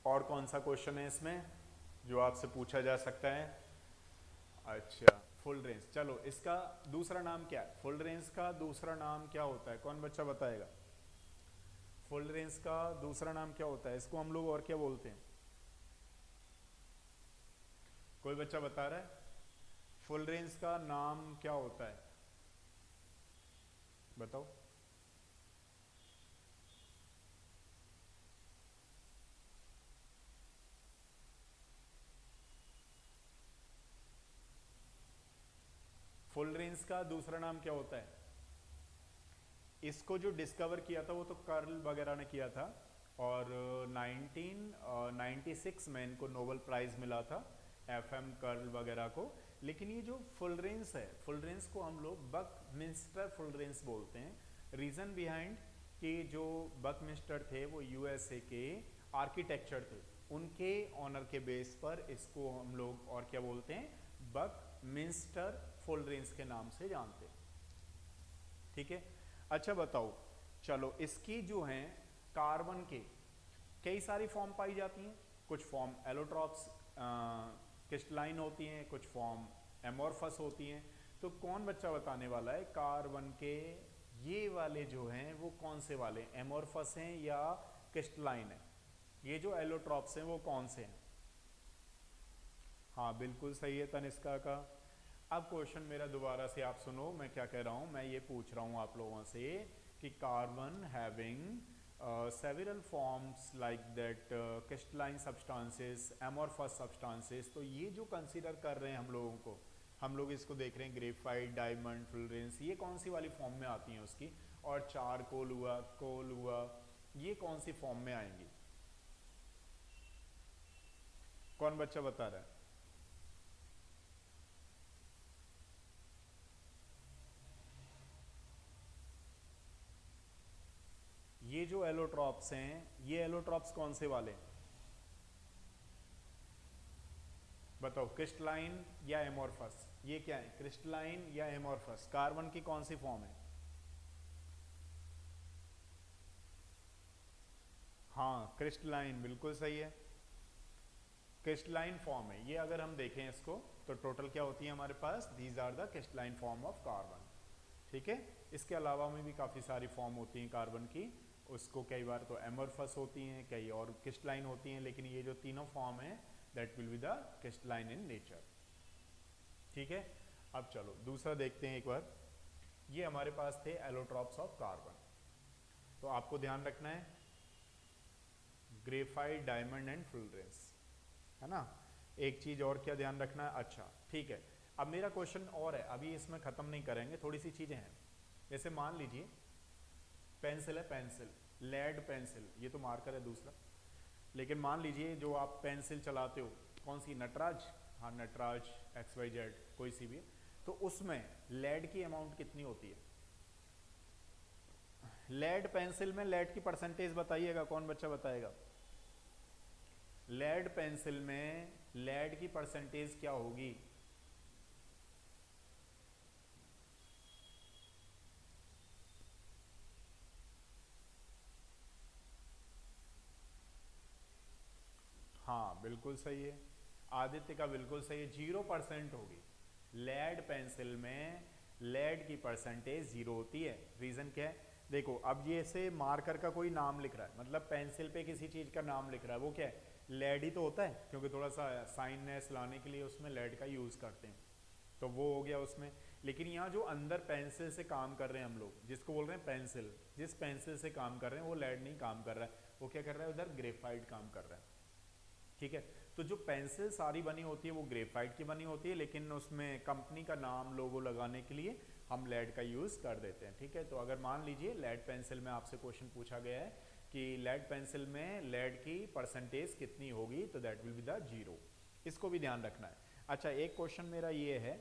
और कौन सा क्वेश्चन है इसमें जो आपसे पूछा जा सकता है? अच्छा, फुल रेंज। चलो इसका दूसरा नाम क्या है? फुल रेंज का दूसरा नाम क्या होता है? कौन बच्चा बताएगा? फुल रेंज का दूसरा नाम क्या होता है? इसको हम लोग और क्या बोलते हैं? कोई बच्चा बता रहा है? फुल रेंज का नाम क्या होता है, बताओ। फुल रेंज का दूसरा नाम क्या होता है? इसको जो डिस्कवर किया था वो तो कार्ल वगैरह ने किया था, और 1996 में इनको नोबेल प्राइज मिला था, एफएम कर्ल वगैरह को। लेकिन ये जो फुल रेंज है, फुल रेंज को हम लोग बकमिंस्टर फुल रेंज बोलते हैं। रीजन बिहाइंड कि जो बकमिंस्टर थे वो यूएसए के आर्किटेक्चर थे, उनके ऑनर के बेस पर इसको हम लोग और क्या बोलते हैं? बकमिंस्टर फुल रेंज के नाम से जानते हैं। ठीक है, अच्छा बताओ, चलो इसकी जो हैं कार्बन के कई सारी फॉर्म पाई जाती हैं। कुछ फॉर्म एलोट्रॉप्स क्रिस्टलाइन होती हैं, कुछ फॉर्म एमोर्फस होती हैं। तो कौन बच्चा बताने वाला है कार्बन के ये वाले जो हैं वो कौन से वाले, एमोर्फस हैं या क्रिस्टलाइन है? ये जो एलोट्रॉप्स हैं वो कौन से हैं? हाँ बिल्कुल सही है तनिष्का का। अब क्वेश्चन मेरा दोबारा से आप सुनो, मैं क्या कह रहा हूँ, मैं ये पूछ रहा हूँ आप लोगों से कि carbon having several forms like that crystalline substances, amorphous substances, तो ये जो कंसीडर कर रहे हैं हम लोगों को, हम लोग इसको देख रहे हैं ग्रेफाइट, डायमंड, फुल रेंज, ये कौन सी वाली फॉर्म में आती हैं उसकी? और चारकोल हुआ, कोल हुआ, ये कौन सी फॉर्म में आएंगी? कौन बच्चा बता रहा है? ये जो एलोट्रॉप्स हैं, ये एलोट्रॉप्स कौन से वाले हैं? बताओ, क्रिस्टलाइन या एमोर्फस? ये क्या है, क्रिस्टलाइन या एमोर्फस? कार्बन की कौन सी फॉर्म है? हाँ क्रिस्टलाइन, बिल्कुल सही है, क्रिस्टलाइन फॉर्म है ये। अगर हम देखें इसको तो टोटल क्या होती है हमारे पास? These are the crystalline form of carbon. ठीक है, इसके अलावा में भी काफ़ी सारी फॉर्म होती हैं कार्बन की, उसको कई बार तो एमोर्फस होती हैं, कई और क्रिस्टलाइन होती हैं, लेकिन ये जो तीनों फॉर्म है that will be the crystalline in nature. ठीक है, अब चलो दूसरा देखते हैं एक बार। ये हमारे पास थे एलोट्रॉप्स ऑफ कार्बन। तो आपको ध्यान रखना है graphite, diamond and full range, है ना। एक चीज़ और क्या ध्यान रखना है? अच्छा ठीक है, अब मेरा क्वेश्चन और है, अभी इसमें ख़त्म नहीं करेंगे, थोड़ी सी चीज़ें हैं। जैसे मान लीजिए पेंसिल है, पेंसिल, लेड पेंसिल, ये तो मार्कर है दूसरा, लेकिन मान लीजिए जो आप पेंसिल चलाते हो कौन सी, नटराज, हाँ नटराज XYZ कोई सी भी, तो उसमें लेड की अमाउंट कितनी होती है? लेड पेंसिल में लेड की परसेंटेज बताइएगा, कौन बच्चा बताएगा? लेड पेंसिल में लेड की परसेंटेज क्या होगी? हाँ बिल्कुल सही है, आदित्य का बिल्कुल सही है, 0% होगी। लेड पेंसिल में लेड की परसेंटेज 0 होती है। रीज़न क्या है? देखो अब ये से मार्कर का कोई नाम लिख रहा है, मतलब पेंसिल पे किसी चीज़ का नाम लिख रहा है, वो क्या है? लेड ही तो होता है, क्योंकि थोड़ा सा साइननेस लाने के लिए उसमें लेड का यूज़ करते हैं, तो वो हो गया उसमें। लेकिन यहाँ जो अंदर पेंसिल से काम कर रहे हैं हम लोग, जिसको बोल रहे हैं पेंसिल, जिस पेंसिल से काम कर रहे हैं वो लेड नहीं काम कर रहा है, वो क्या कर रहा है, उधर ग्रेफाइट काम कर रहा है। ठीक है, तो जो पेंसिल सारी बनी होती है वो ग्रेफाइट की बनी होती है, लेकिन उसमें कंपनी का नाम लोगो लगाने के लिए हम लेड का यूज कर देते हैं। ठीक है, तो अगर मान लीजिए लेड पेंसिल में आपसे क्वेश्चन पूछा गया है कि लेड पेंसिल में लेड की परसेंटेज कितनी होगी, तो दैट विल बी द 0। इसको भी ध्यान रखना है। अच्छा, एक क्वेश्चन मेरा ये है,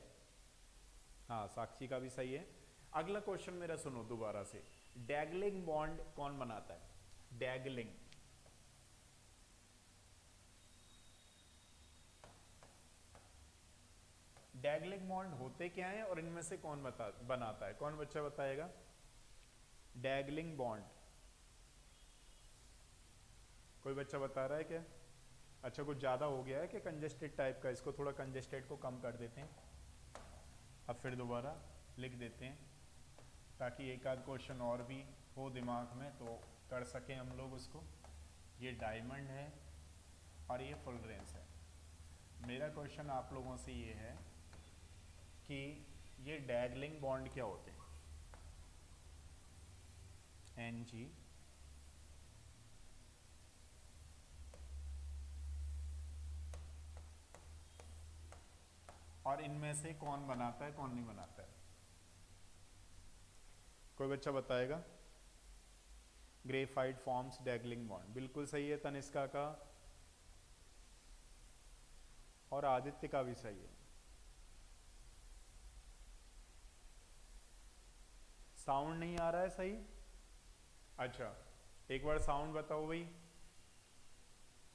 हाँ साक्षी का भी सही है। अगला क्वेश्चन मेरा सुनो दोबारा से, डैगलिंग बॉन्ड कौन बनाता है? डैगलिंग, डैगलिंग बॉन्ड होते क्या है और इनमें से कौन बनाता है? कौन बच्चा बताएगा? डैगलिंग बॉन्ड कोई बच्चा बता रहा है क्या? अच्छा, कुछ ज्यादा हो गया है कि कंजेस्टेड टाइप का? इसको थोड़ा कंजेस्टेड को कम कर देते हैं, अब फिर दोबारा लिख देते हैं ताकि एक आध क्वेश्चन और भी हो दिमाग में तो कर सकें हम लोग उसको। ये डायमंड है और ये फुल रेंज है। मेरा क्वेश्चन आप लोगों से ये है कि ये डैगलिंग बॉन्ड क्या होते हैं? NG और इनमें से कौन बनाता है, कौन नहीं बनाता है? कोई बच्चा बताएगा? ग्रेफाइट फॉर्म्स डैगलिंग बॉन्ड, बिल्कुल सही है तनिष्का का, और आदित्य का भी सही है। साउंड नहीं आ रहा है सही? अच्छा, एक बार साउंड बताओ भाई,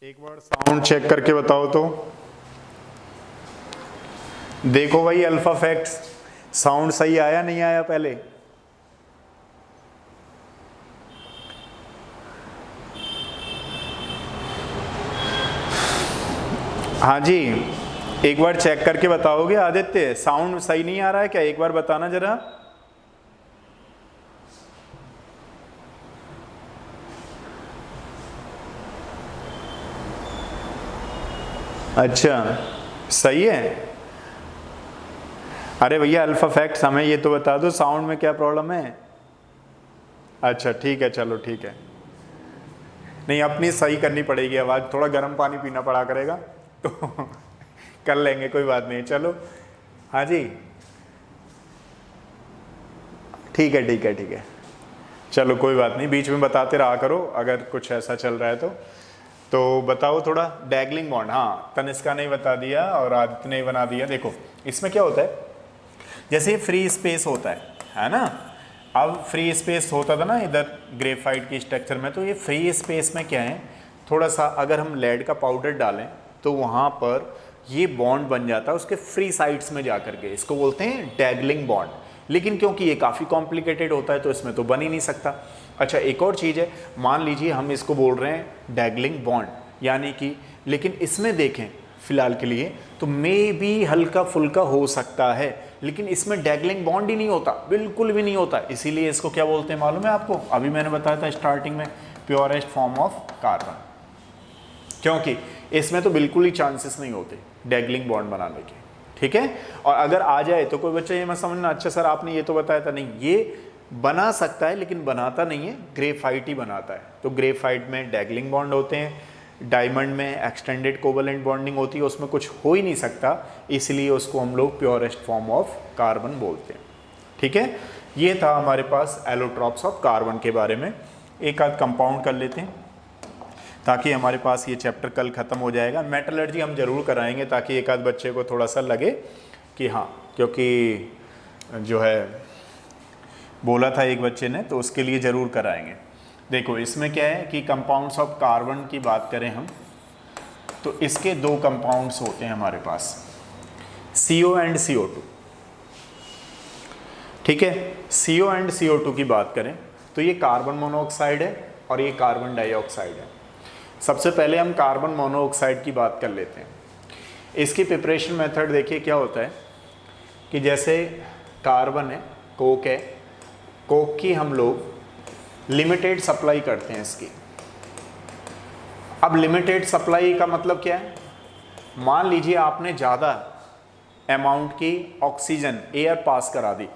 एक बार साउंड चेक करके बताओ तो। देखो भाई अल्फा फैक्ट्स, साउंड सही आया नहीं आया पहले? हाँ जी, एक बार चेक करके बताओगे आदित्य? साउंड सही नहीं आ रहा है क्या? एक बार बताना जरा। अच्छा, सही है। अरे भैया अल्फा फैक्ट्स, हमें ये तो बता दो साउंड में क्या प्रॉब्लम है। अच्छा ठीक है, चलो ठीक है। नहीं, अपनी सही करनी पड़ेगी आवाज़, थोड़ा गर्म पानी पीना पड़ा करेगा तो कर लेंगे, कोई बात नहीं। चलो हाँ जी, ठीक है ठीक है ठीक है, चलो कोई बात नहीं, बीच में बताते रहा करो अगर कुछ ऐसा चल रहा है तो बताओ थोड़ा। डैगलिंग बॉन्ड, हाँ तनिष्का ने बता दिया और आदित्य ने बना दिया। देखो इसमें क्या होता है, जैसे फ्री स्पेस होता है ना, अब फ्री स्पेस होता था ना इधर ग्रेफाइट की स्ट्रक्चर में, तो ये फ्री स्पेस में क्या है, थोड़ा सा अगर हम लेड का पाउडर डालें तो वहाँ पर ये बॉन्ड बन जाता है उसके फ्री साइड्स में जा करके, इसको बोलते हैं डैगलिंग बॉन्ड। लेकिन क्योंकि ये काफ़ी कॉम्प्लिकेटेड होता है तो इसमें तो बन ही नहीं सकता। अच्छा, एक और चीज़ है, मान लीजिए हम इसको बोल रहे हैं डैगलिंग बॉन्ड, यानी कि, लेकिन इसमें देखें फिलहाल के लिए तो मे भी हल्का फुल्का हो सकता है, लेकिन इसमें डैगलिंग बॉन्ड ही नहीं होता, बिल्कुल भी नहीं होता। इसीलिए इसको क्या बोलते हैं मालूम है आपको? अभी मैंने बताया था स्टार्टिंग में, प्योरेस्ट फॉर्म ऑफ कार्बन, क्योंकि इसमें तो बिल्कुल ही चांसेस नहीं होते डैगलिंग बॉन्ड बनाने के। ठीक है, और अगर आ जाए तो कोई बच्चा ये मत समझना अच्छा सर आपने ये तो बताया था, नहीं, ये बना सकता है लेकिन बनाता नहीं है, ग्रेफाइट ही बनाता है। तो ग्रेफाइट में डैगलिंग बॉन्ड होते हैं, डायमंड में एक्सटेंडेड कोवलेंट बॉन्डिंग होती है, उसमें कुछ हो ही नहीं सकता, इसलिए उसको हम लोग प्योरेस्ट फॉर्म ऑफ कार्बन बोलते हैं। ठीक है, ये था हमारे पास एलोट्रॉप्स ऑफ कार्बन के बारे में। एक आध कंपाउंड कर लेते हैं ताकि हमारे पास ये चैप्टर कल ख़त्म हो जाएगा। मेटलर्जी हम जरूर कराएंगे ताकि एक आध बच्चे को थोड़ा सा लगे कि हाँ, क्योंकि जो है बोला था एक बच्चे ने, तो उसके लिए ज़रूर कराएंगे। देखो इसमें क्या है कि कंपाउंड्स ऑफ कार्बन की बात करें हम तो इसके दो कंपाउंड्स होते हैं हमारे पास, CO एंड CO2। ठीक है, CO एंड CO2 की बात करें तो ये कार्बन मोनोऑक्साइड है और ये कार्बन डाइऑक्साइड है। सबसे पहले हम कार्बन मोनोऑक्साइड की बात कर लेते हैं। इसकी प्रिपरेशन मेथड देखिए क्या होता है कि जैसे कार्बन है, कोक है, कोक की हम लोग लिमिटेड सप्लाई करते हैं इसकी। अब लिमिटेड सप्लाई का मतलब क्या है, मान लीजिए आपने ज़्यादा अमाउंट की ऑक्सीजन एयर पास करा दी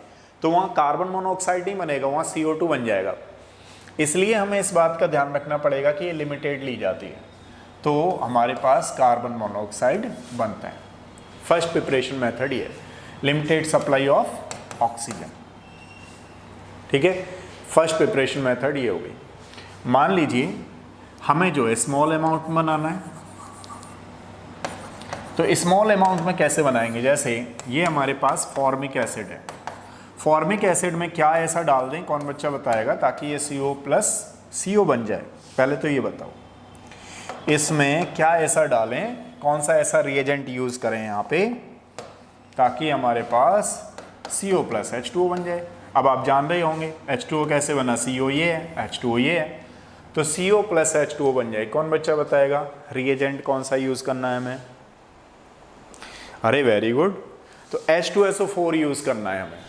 तो वहाँ कार्बन मोनोऑक्साइड नहीं बनेगा, वहाँ CO2 बन जाएगा। इसलिए हमें इस बात का ध्यान रखना पड़ेगा कि ये लिमिटेड ली जाती है, तो हमारे पास कार्बन मोनोऑक्साइड बनता है। फर्स्ट प्रिपरेशन मेथड ये लिमिटेड सप्लाई ऑफ ऑक्सीजन, ठीक है। फर्स्ट प्रिपरेशन मेथड ये हो गई। मान लीजिए हमें जो है स्मॉल अमाउंट में बनाना है, तो स्मॉल अमाउंट में कैसे बनाएंगे, जैसे ये हमारे पास फॉर्मिक एसिड है। फॉर्मिक एसिड में क्या ऐसा डाल दें, कौन बच्चा बताएगा, ताकि ये CO+CO बन जाए। पहले तो ये बताओ इसमें क्या ऐसा डालें, कौन सा ऐसा रिएजेंट यूज करें यहाँ पे ताकि हमारे पास CO+H2O बन जाए। अब आप जान रहे होंगे H2O कैसे बना, CO ये है, H2O ये है, तो CO+H2O बन जाए। कौन बच्चा बताएगा रिएजेंट कौन सा यूज करना है हमें? अरे वेरी गुड, तो H2SO4 यूज करना है हमें,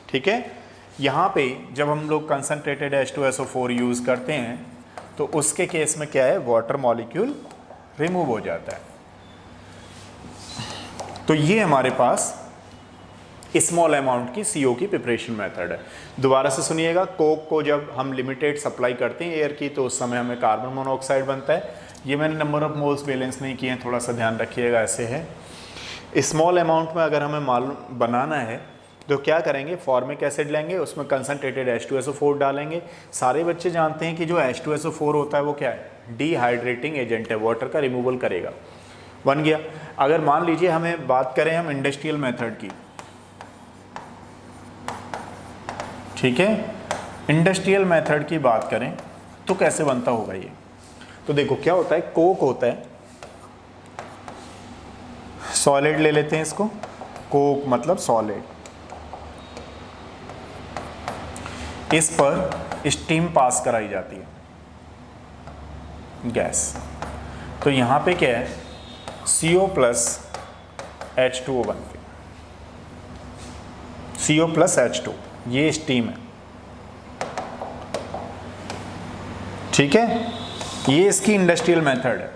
ठीक है। यहाँ पे जब हम लोग कंसनट्रेटेड H2SO4 यूज करते हैं तो उसके केस में क्या है, वाटर मॉलिक्यूल रिमूव हो जाता है। तो ये हमारे पास स्मॉल अमाउंट की CO की प्रिपरेशन मेथड है। दोबारा से सुनिएगा, कोक को जब हम लिमिटेड सप्लाई करते हैं एयर की तो उस समय हमें कार्बन मोनोऑक्साइड बनता है। ये मैंने नंबर ऑफ मोल्स बैलेंस नहीं किए हैं, थोड़ा सा ध्यान रखिएगा, ऐसे है। स्मॉल अमाउंट में अगर हमें मालूम बनाना है तो क्या करेंगे, फॉर्मिक एसिड लेंगे, उसमें कंसनट्रेटेड H2SO4 डालेंगे। सारे बच्चे जानते हैं कि जो H2SO4 होता है वो क्या है, डिहाइड्रेटिंग एजेंट है, वाटर का रिमूवल करेगा, बन गया। अगर मान लीजिए हमें बात करें हम इंडस्ट्रियल मेथड की, ठीक है, इंडस्ट्रियल मेथड की बात करें तो कैसे बनता होगा ये, तो देखो क्या होता है, कोक होता है, सॉलिड ले लेते हैं इसको, कोक मतलब सॉलिड, इस पर स्टीम पास कराई जाती है, गैस। तो यहाँ पे क्या है, CO+H2O बनती है, CO+H2, ये स्टीम है, ठीक है। ये इसकी इंडस्ट्रियल मेथड है।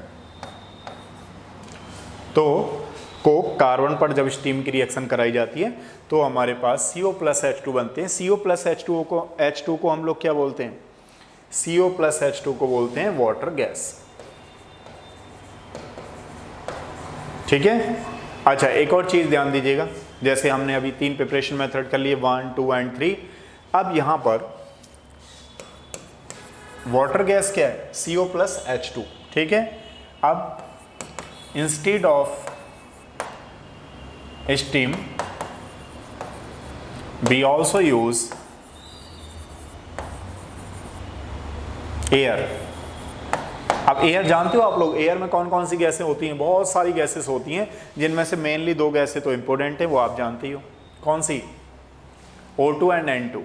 तो कोक कार्बन पर जब स्टीम की रिएक्शन कराई जाती है तो हमारे पास CO+H2 बनते हैं। CO+H2 को हम लोग क्या बोलते हैं, CO+H2 को बोलते हैं वाटर गैस, ठीक है। अच्छा, एक और चीज ध्यान दीजिएगा, जैसे हमने अभी 3 प्रिपरेशन मेथड कर लिए, 1, 2 एंड 3। अब यहां पर वाटर गैस क्या है, CO+H2, ठीक है। अब instead of steam we also use air। अब एयर जानते हो आप लोग, एयर में कौन कौन सी गैसें होती हैं, बहुत सारी गैसेस होती हैं, जिनमें से मेनली 2 गैसें तो इंपॉर्टेंट है, वो आप जानते ही हो, कौन सी, O2 एंड N2।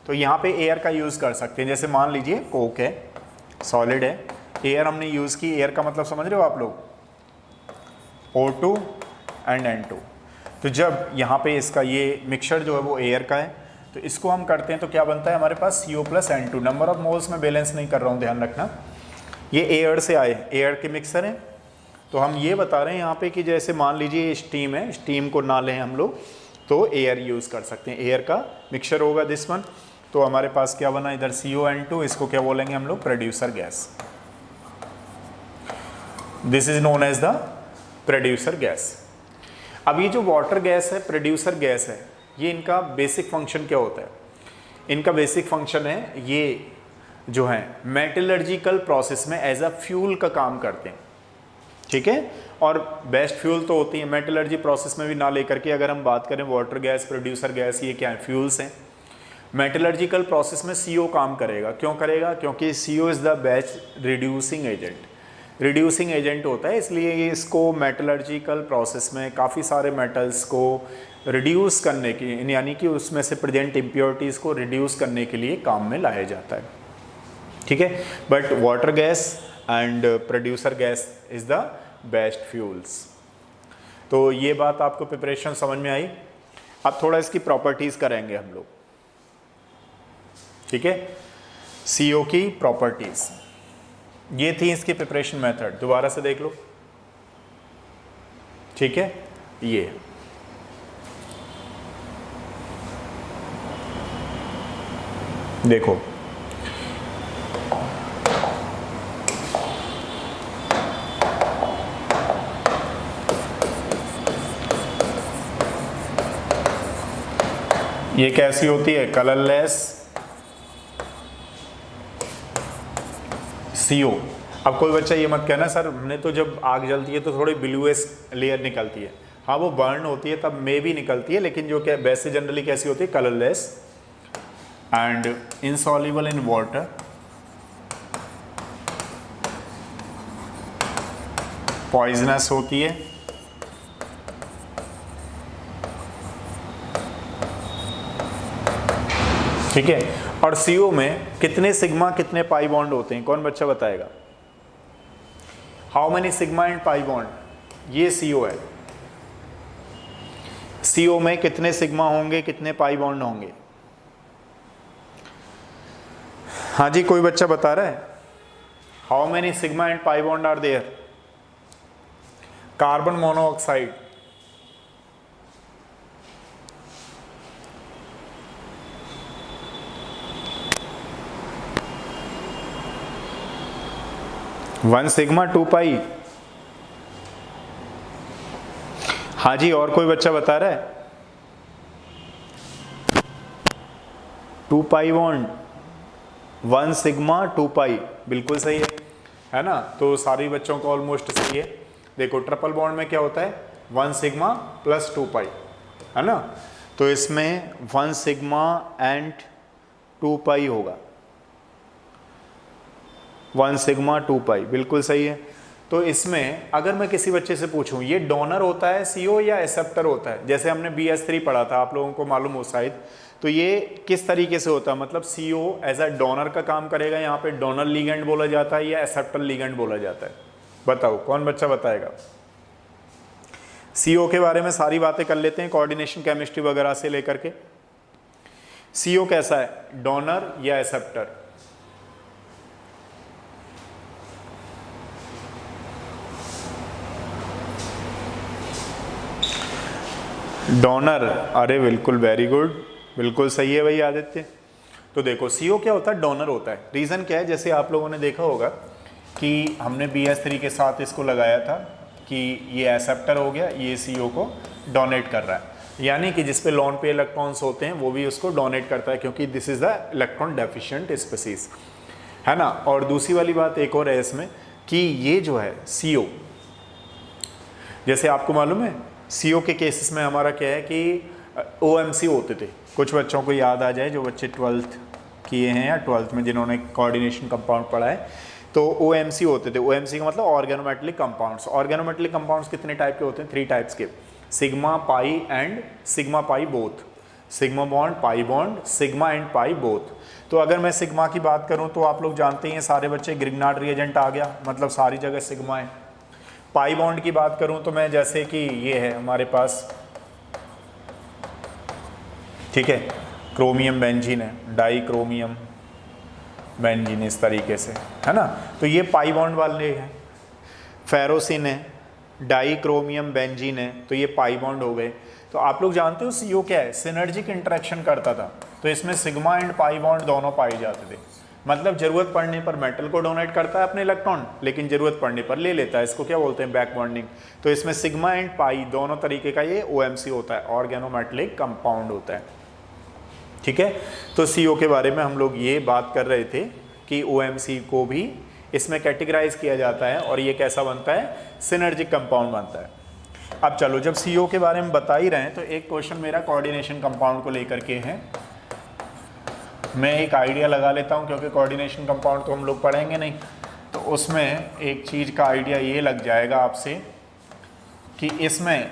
तो यहाँ पे एयर का यूज कर सकते हैं, जैसे मान लीजिए कोक है, सॉलिड है, एयर हमने यूज की, एयर का मतलब समझ रहे हो आप लोग, O2 एंड N2। तो जब यहाँ पे इसका ये मिक्सचर जो है वो एयर का है, तो इसको हम करते हैं तो क्या बनता है हमारे पास, CO+N2। नंबर ऑफ मोल्स में बैलेंस नहीं कर रहा हूँ, ध्यान रखना, ये एयर से आए, एयर के मिक्सर हैं। तो हम ये बता रहे हैं यहाँ पे कि जैसे मान लीजिए स्टीम है, स्टीम को ना लें हम लोग तो एयर यूज़ कर सकते हैं, एयर का मिक्सचर होगा दिस वन। तो हमारे पास क्या बना इधर, CO_N2, इसको क्या बोलेंगे हम लोग, producer gas. This is known as the producer gas. अब ये जो वाटर गैस है, प्रोड्यूसर गैस है, ये इनका बेसिक फंक्शन क्या होता है, इनका बेसिक फंक्शन है, ये जो है मेटलर्जिकल प्रोसेस में एज अ फ्यूल का काम करते हैं, ठीक है। और बेस्ट फ्यूल तो होती है मेटलर्जी प्रोसेस में भी ना लेकर के, अगर हम बात करें वाटर गैस, प्रोड्यूसर गैस, ये क्या है, फ्यूल्स हैं। मेटलर्जिकल प्रोसेस में CO काम करेगा, क्यों करेगा, क्योंकि CO is the best reducing agent, reducing agent होता है, इसलिए ये इसको मेटलर्जिकल प्रोसेस में काफ़ी सारे मेटल्स को रिड्यूस करने की, यानी कि उसमें से प्रेजेंट इम्प्योरिटीज़ को रिड्यूस करने के लिए काम में लाया जाता है, ठीक है। But water gas and producer gas is the best fuels. तो ये बात आपको प्रिपरेशन समझ में आई। अब थोड़ा इसकी प्रॉपर्टीज़ करेंगे हम लोग, ठीक है। CO की प्रॉपर्टीज़ ये थी इसकी प्रिपरेशन मेथड, दोबारा से देख लो, ठीक है। ये देखो ये कैसी होती है, कलरलेस CO। अब कोई बच्चा ये मत कहना सर हमने तो जब आग जलती है तो थोड़ी ब्लूइश लेयर निकलती है। हाँ वो बर्न होती है तब में भी निकलती है, लेकिन जो क्या वैसे जनरली कैसी होती है, colourless and insoluble in water, poisonous होती है, ठीक है। और CO में कितने सिग्मा कितने पाई बॉन्ड होते हैं, कौन बच्चा बताएगा? How many sigma and pi bond, ये CO है। CO में कितने सिग्मा होंगे कितने पाई बॉन्ड होंगे? हाँ जी कोई बच्चा बता रहा है? How many sigma and pi bond are there? Carbon monoxide, one sigma 2 pi. हाँ जी और कोई बच्चा बता रहा है? 2 पाई बॉन्ड, 1 सिग्मा 2 पाई, बिल्कुल सही है ना। तो सारे बच्चों को ऑलमोस्ट सही है। देखो ट्रिपल बॉन्ड में क्या होता है, 1 सिग्मा प्लस 2 पाई, है ना। तो इसमें 1 सिग्मा एंड 2 पाई होगा, 1 सिग्मा 2 पाई, बिल्कुल सही है। तो इसमें अगर मैं किसी बच्चे से पूछूं ये डोनर होता है CO या एक्सेप्टर होता है, जैसे हमने BS3 पढ़ा था, आप लोगों को मालूम हो शायद, तो ये किस तरीके से होता है, मतलब CO एज अ डोनर का काम करेगा, यहाँ पे डोनर लिगेंड बोला जाता है या एक्सेप्टर लिगेंड बोला जाता है? बताओ कौन बच्चा बताएगा? CO के बारे में सारी बातें कर लेते हैं, कोऑर्डिनेशन केमिस्ट्री वगैरह से लेकर के। CO कैसा है, डोनर या एक्सेप्टर? डोनर, अरे बिल्कुल वेरी गुड, बिल्कुल सही है भाई आदित्य। तो देखो CO क्या होता है, डोनर होता है। रीज़न क्या है, जैसे आप लोगों ने देखा होगा कि हमने BS3 के साथ इसको लगाया था कि ये एक्सेप्टर हो गया, ये CO को डोनेट कर रहा है, यानी कि जिस पे लॉन पे इलेक्ट्रॉन्स होते हैं वो भी उसको डोनेट करता है, क्योंकि this is the electron deficient species, है ना। और दूसरी वाली बात एक और है इसमें कि ये जो है CO, जैसे आपको मालूम है CO के केसेस में हमारा क्या है कि OMC होते थे। कुछ बच्चों को याद आ जाए जो बच्चे 12th किए हैं या 12th में जिन्होंने कोऑर्डिनेशन कंपाउंड पढ़ा है, तो OMC होते थे। OMC का मतलब ऑर्गेनोमेटलिक कंपाउंड्स। ऑर्गेनोमेटलिक कंपाउंड्स कितने टाइप के होते हैं, 3 टाइप्स के, sigma pi and sigma pi both, sigma bond pi bond, sigma and pi both. तो अगर मैं सिग्मा की बात करूं तो आप लोग जानते हैं सारे बच्चे ग्रिग्नार्ड रिएजेंट आ गया, मतलब सारी जगह सिग्मा है। पाई बॉन्ड की बात करूं तो मैं जैसे कि ये है हमारे पास, ठीक है, क्रोमियम बेंजीन है, डाई क्रोमियम बेंजीन, इस तरीके से, है ना। तो ये पाई बॉन्ड वाले हैं। फेरोसिन है, डाई क्रोमियम बेंजीन है, तो ये पाई बॉन्ड हो गए। तो आप लोग जानते हो CO क्या है, सिनर्जिक इंटरेक्शन करता था, तो इसमें सिग्मा एंड पाई बॉन्ड दोनों पाए जाते थे। मतलब जरूरत पड़ने पर मेटल को डोनेट करता है अपने इलेक्ट्रॉन, लेकिन जरूरत पड़ने पर ले लेता है, इसको क्या बोलते हैं, बैक बॉन्डिंग। तो इसमें सिग्मा एंड पाई दोनों तरीके का ये OMC होता है, ऑर्गेनोमेटलिक कंपाउंड होता है, ठीक है। तो CO के बारे में हम लोग ये बात कर रहे थे कि OMC को भी इसमें कैटेगराइज किया जाता है और ये कैसा बनता है, सिनर्जिक कंपाउंड बनता है। अब चलो, जब CO के बारे में बता ही रहे हैं तो एक क्वेश्चन मेरा कोऑर्डिनेशन कंपाउंड को लेकर के है। मैं एक आइडिया लगा लेता हूं, क्योंकि कोऑर्डिनेशन कंपाउंड तो हम लोग पढ़ेंगे नहीं, तो उसमें एक चीज़ का आइडिया ये लग जाएगा आपसे कि इसमें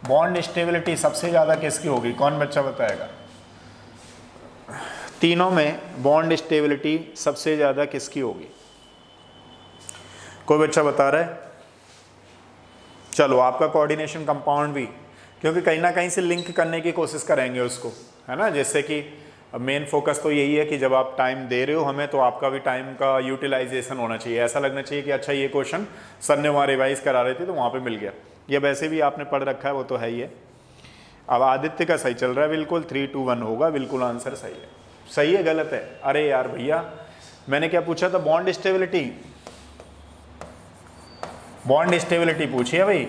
बॉन्ड स्टेबिलिटी सबसे ज़्यादा किसकी होगी, कौन बच्चा बताएगा? तीनों में बॉन्ड स्टेबिलिटी सबसे ज़्यादा किसकी होगी, कोई बच्चा बता रहा है? चलो, आपका कोऑर्डिनेशन कंपाउंड भी, क्योंकि कहीं ना कहीं से लिंक करने की कोशिश करेंगे उसको, है ना। जैसे कि मेन फोकस तो यही है कि जब आप टाइम दे रहे हो हमें, तो आपका भी टाइम का यूटिलाइजेशन होना चाहिए। ऐसा लगना चाहिए कि अच्छा ये क्वेश्चन सर ने वहाँ रिवाइज करा रहे थे तो वहाँ पे मिल गया, या वैसे भी आपने पढ़ रखा है वो तो है ही है। अब आदित्य का सही चल रहा है, बिल्कुल 3, 2, 1 होगा, बिल्कुल आंसर सही है। सही है गलत है? अरे यार भैया, मैंने क्या पूछा था? बॉन्ड स्टेबिलिटी, बॉन्ड स्टेबिलिटी पूछी है भाई।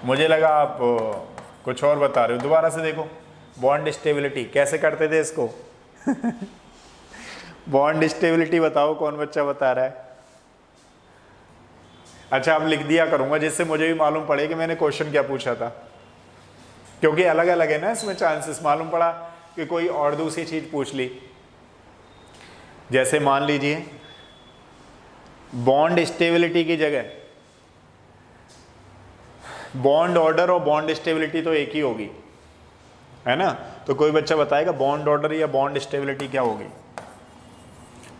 मुझे लगा आप कुछ और बता रहे हो। दोबारा से देखो, बॉन्ड स्टेबिलिटी कैसे करते थे इसको? बॉन्ड स्टेबिलिटी बताओ, कौन बच्चा बता रहा है? अच्छा, अब लिख दिया करूंगा जिससे मुझे भी मालूम पड़े कि मैंने क्वेश्चन क्या पूछा था, क्योंकि अलग अलग है ना इसमें चांसेस। मालूम पड़ा कि कोई और दूसरी चीज पूछ ली। जैसे मान लीजिए बॉन्ड स्टेबिलिटी की जगह बॉन्ड ऑर्डर और बॉन्ड स्टेबिलिटी तो एक ही होगी, है ना? तो कोई बच्चा बताएगा बॉन्ड ऑर्डर या बॉन्ड स्टेबिलिटी क्या होगी?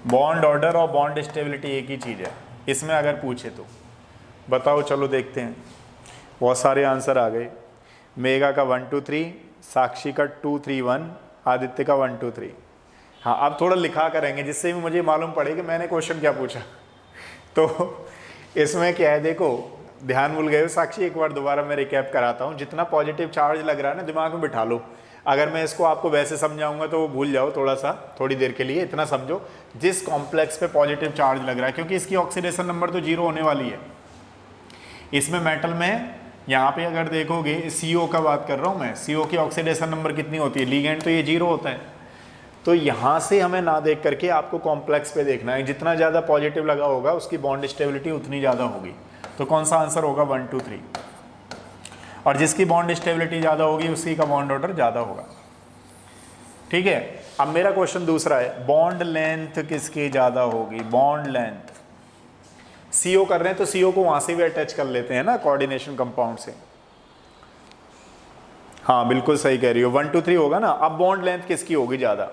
बॉन्ड ऑर्डर और बॉन्ड स्टेबिलिटी एक ही चीज है इसमें अगर पूछे तो बताओ। चलो देखते हैं। बहुत सारे आंसर आ गए। मेगा का 1 2 3, साक्षी का 2 3 1, आदित्य का 1 2 3। हाँ, अब थोड़ा लिखा करेंगे जिससे भी मुझे मालूम पड़े कि मैंने क्वेश्चन क्या पूछा। तो इसमें क्या है, देखो ध्यान भूल गए हो साक्षी, एक बार दोबारा मैं रिकैप कराता हूँ। जितना पॉजिटिव चार्ज लग रहा है ना, दिमाग में बिठा लो। अगर मैं इसको आपको वैसे समझाऊंगा तो भूल जाओ थोड़ा सा, थोड़ी देर के लिए। इतना समझो, जिस कॉम्प्लेक्स पे पॉजिटिव चार्ज लग रहा है, क्योंकि इसकी ऑक्सीडेशन नंबर तो 0 होने वाली है। इसमें मेटल में यहाँ पे अगर देखोगे, CO का बात कर रहा हूँ मैं, CO की ऑक्सीडेशन नंबर कितनी होती है? लिगेंड तो ये 0 होता है। तो यहाँ से हमें ना देख करके आपको कॉम्प्लेक्स पे देखना है। जितना ज़्यादा पॉजिटिव लगा होगा उसकी बॉन्ड स्टेबिलिटी उतनी ज़्यादा होगी। तो कौन सा आंसर होगा? 1 2 3। और जिसकी बॉन्ड स्टेबिलिटी ज़्यादा होगी उसी का बॉन्ड ऑर्डर ज़्यादा होगा। ठीक है। अब मेरा क्वेश्चन दूसरा है, बॉन्ड लेंथ किसकी ज़्यादा होगी? बॉन्ड लेंथ CO कर रहे हैं तो CO को वहाँ से भी अटैच कर लेते हैं ना, कोऑर्डिनेशन कंपाउंड से। हाँ बिल्कुल सही कह रही हो, 1 2 3 होगा ना। अब बॉन्ड लेंथ किसकी होगी ज़्यादा?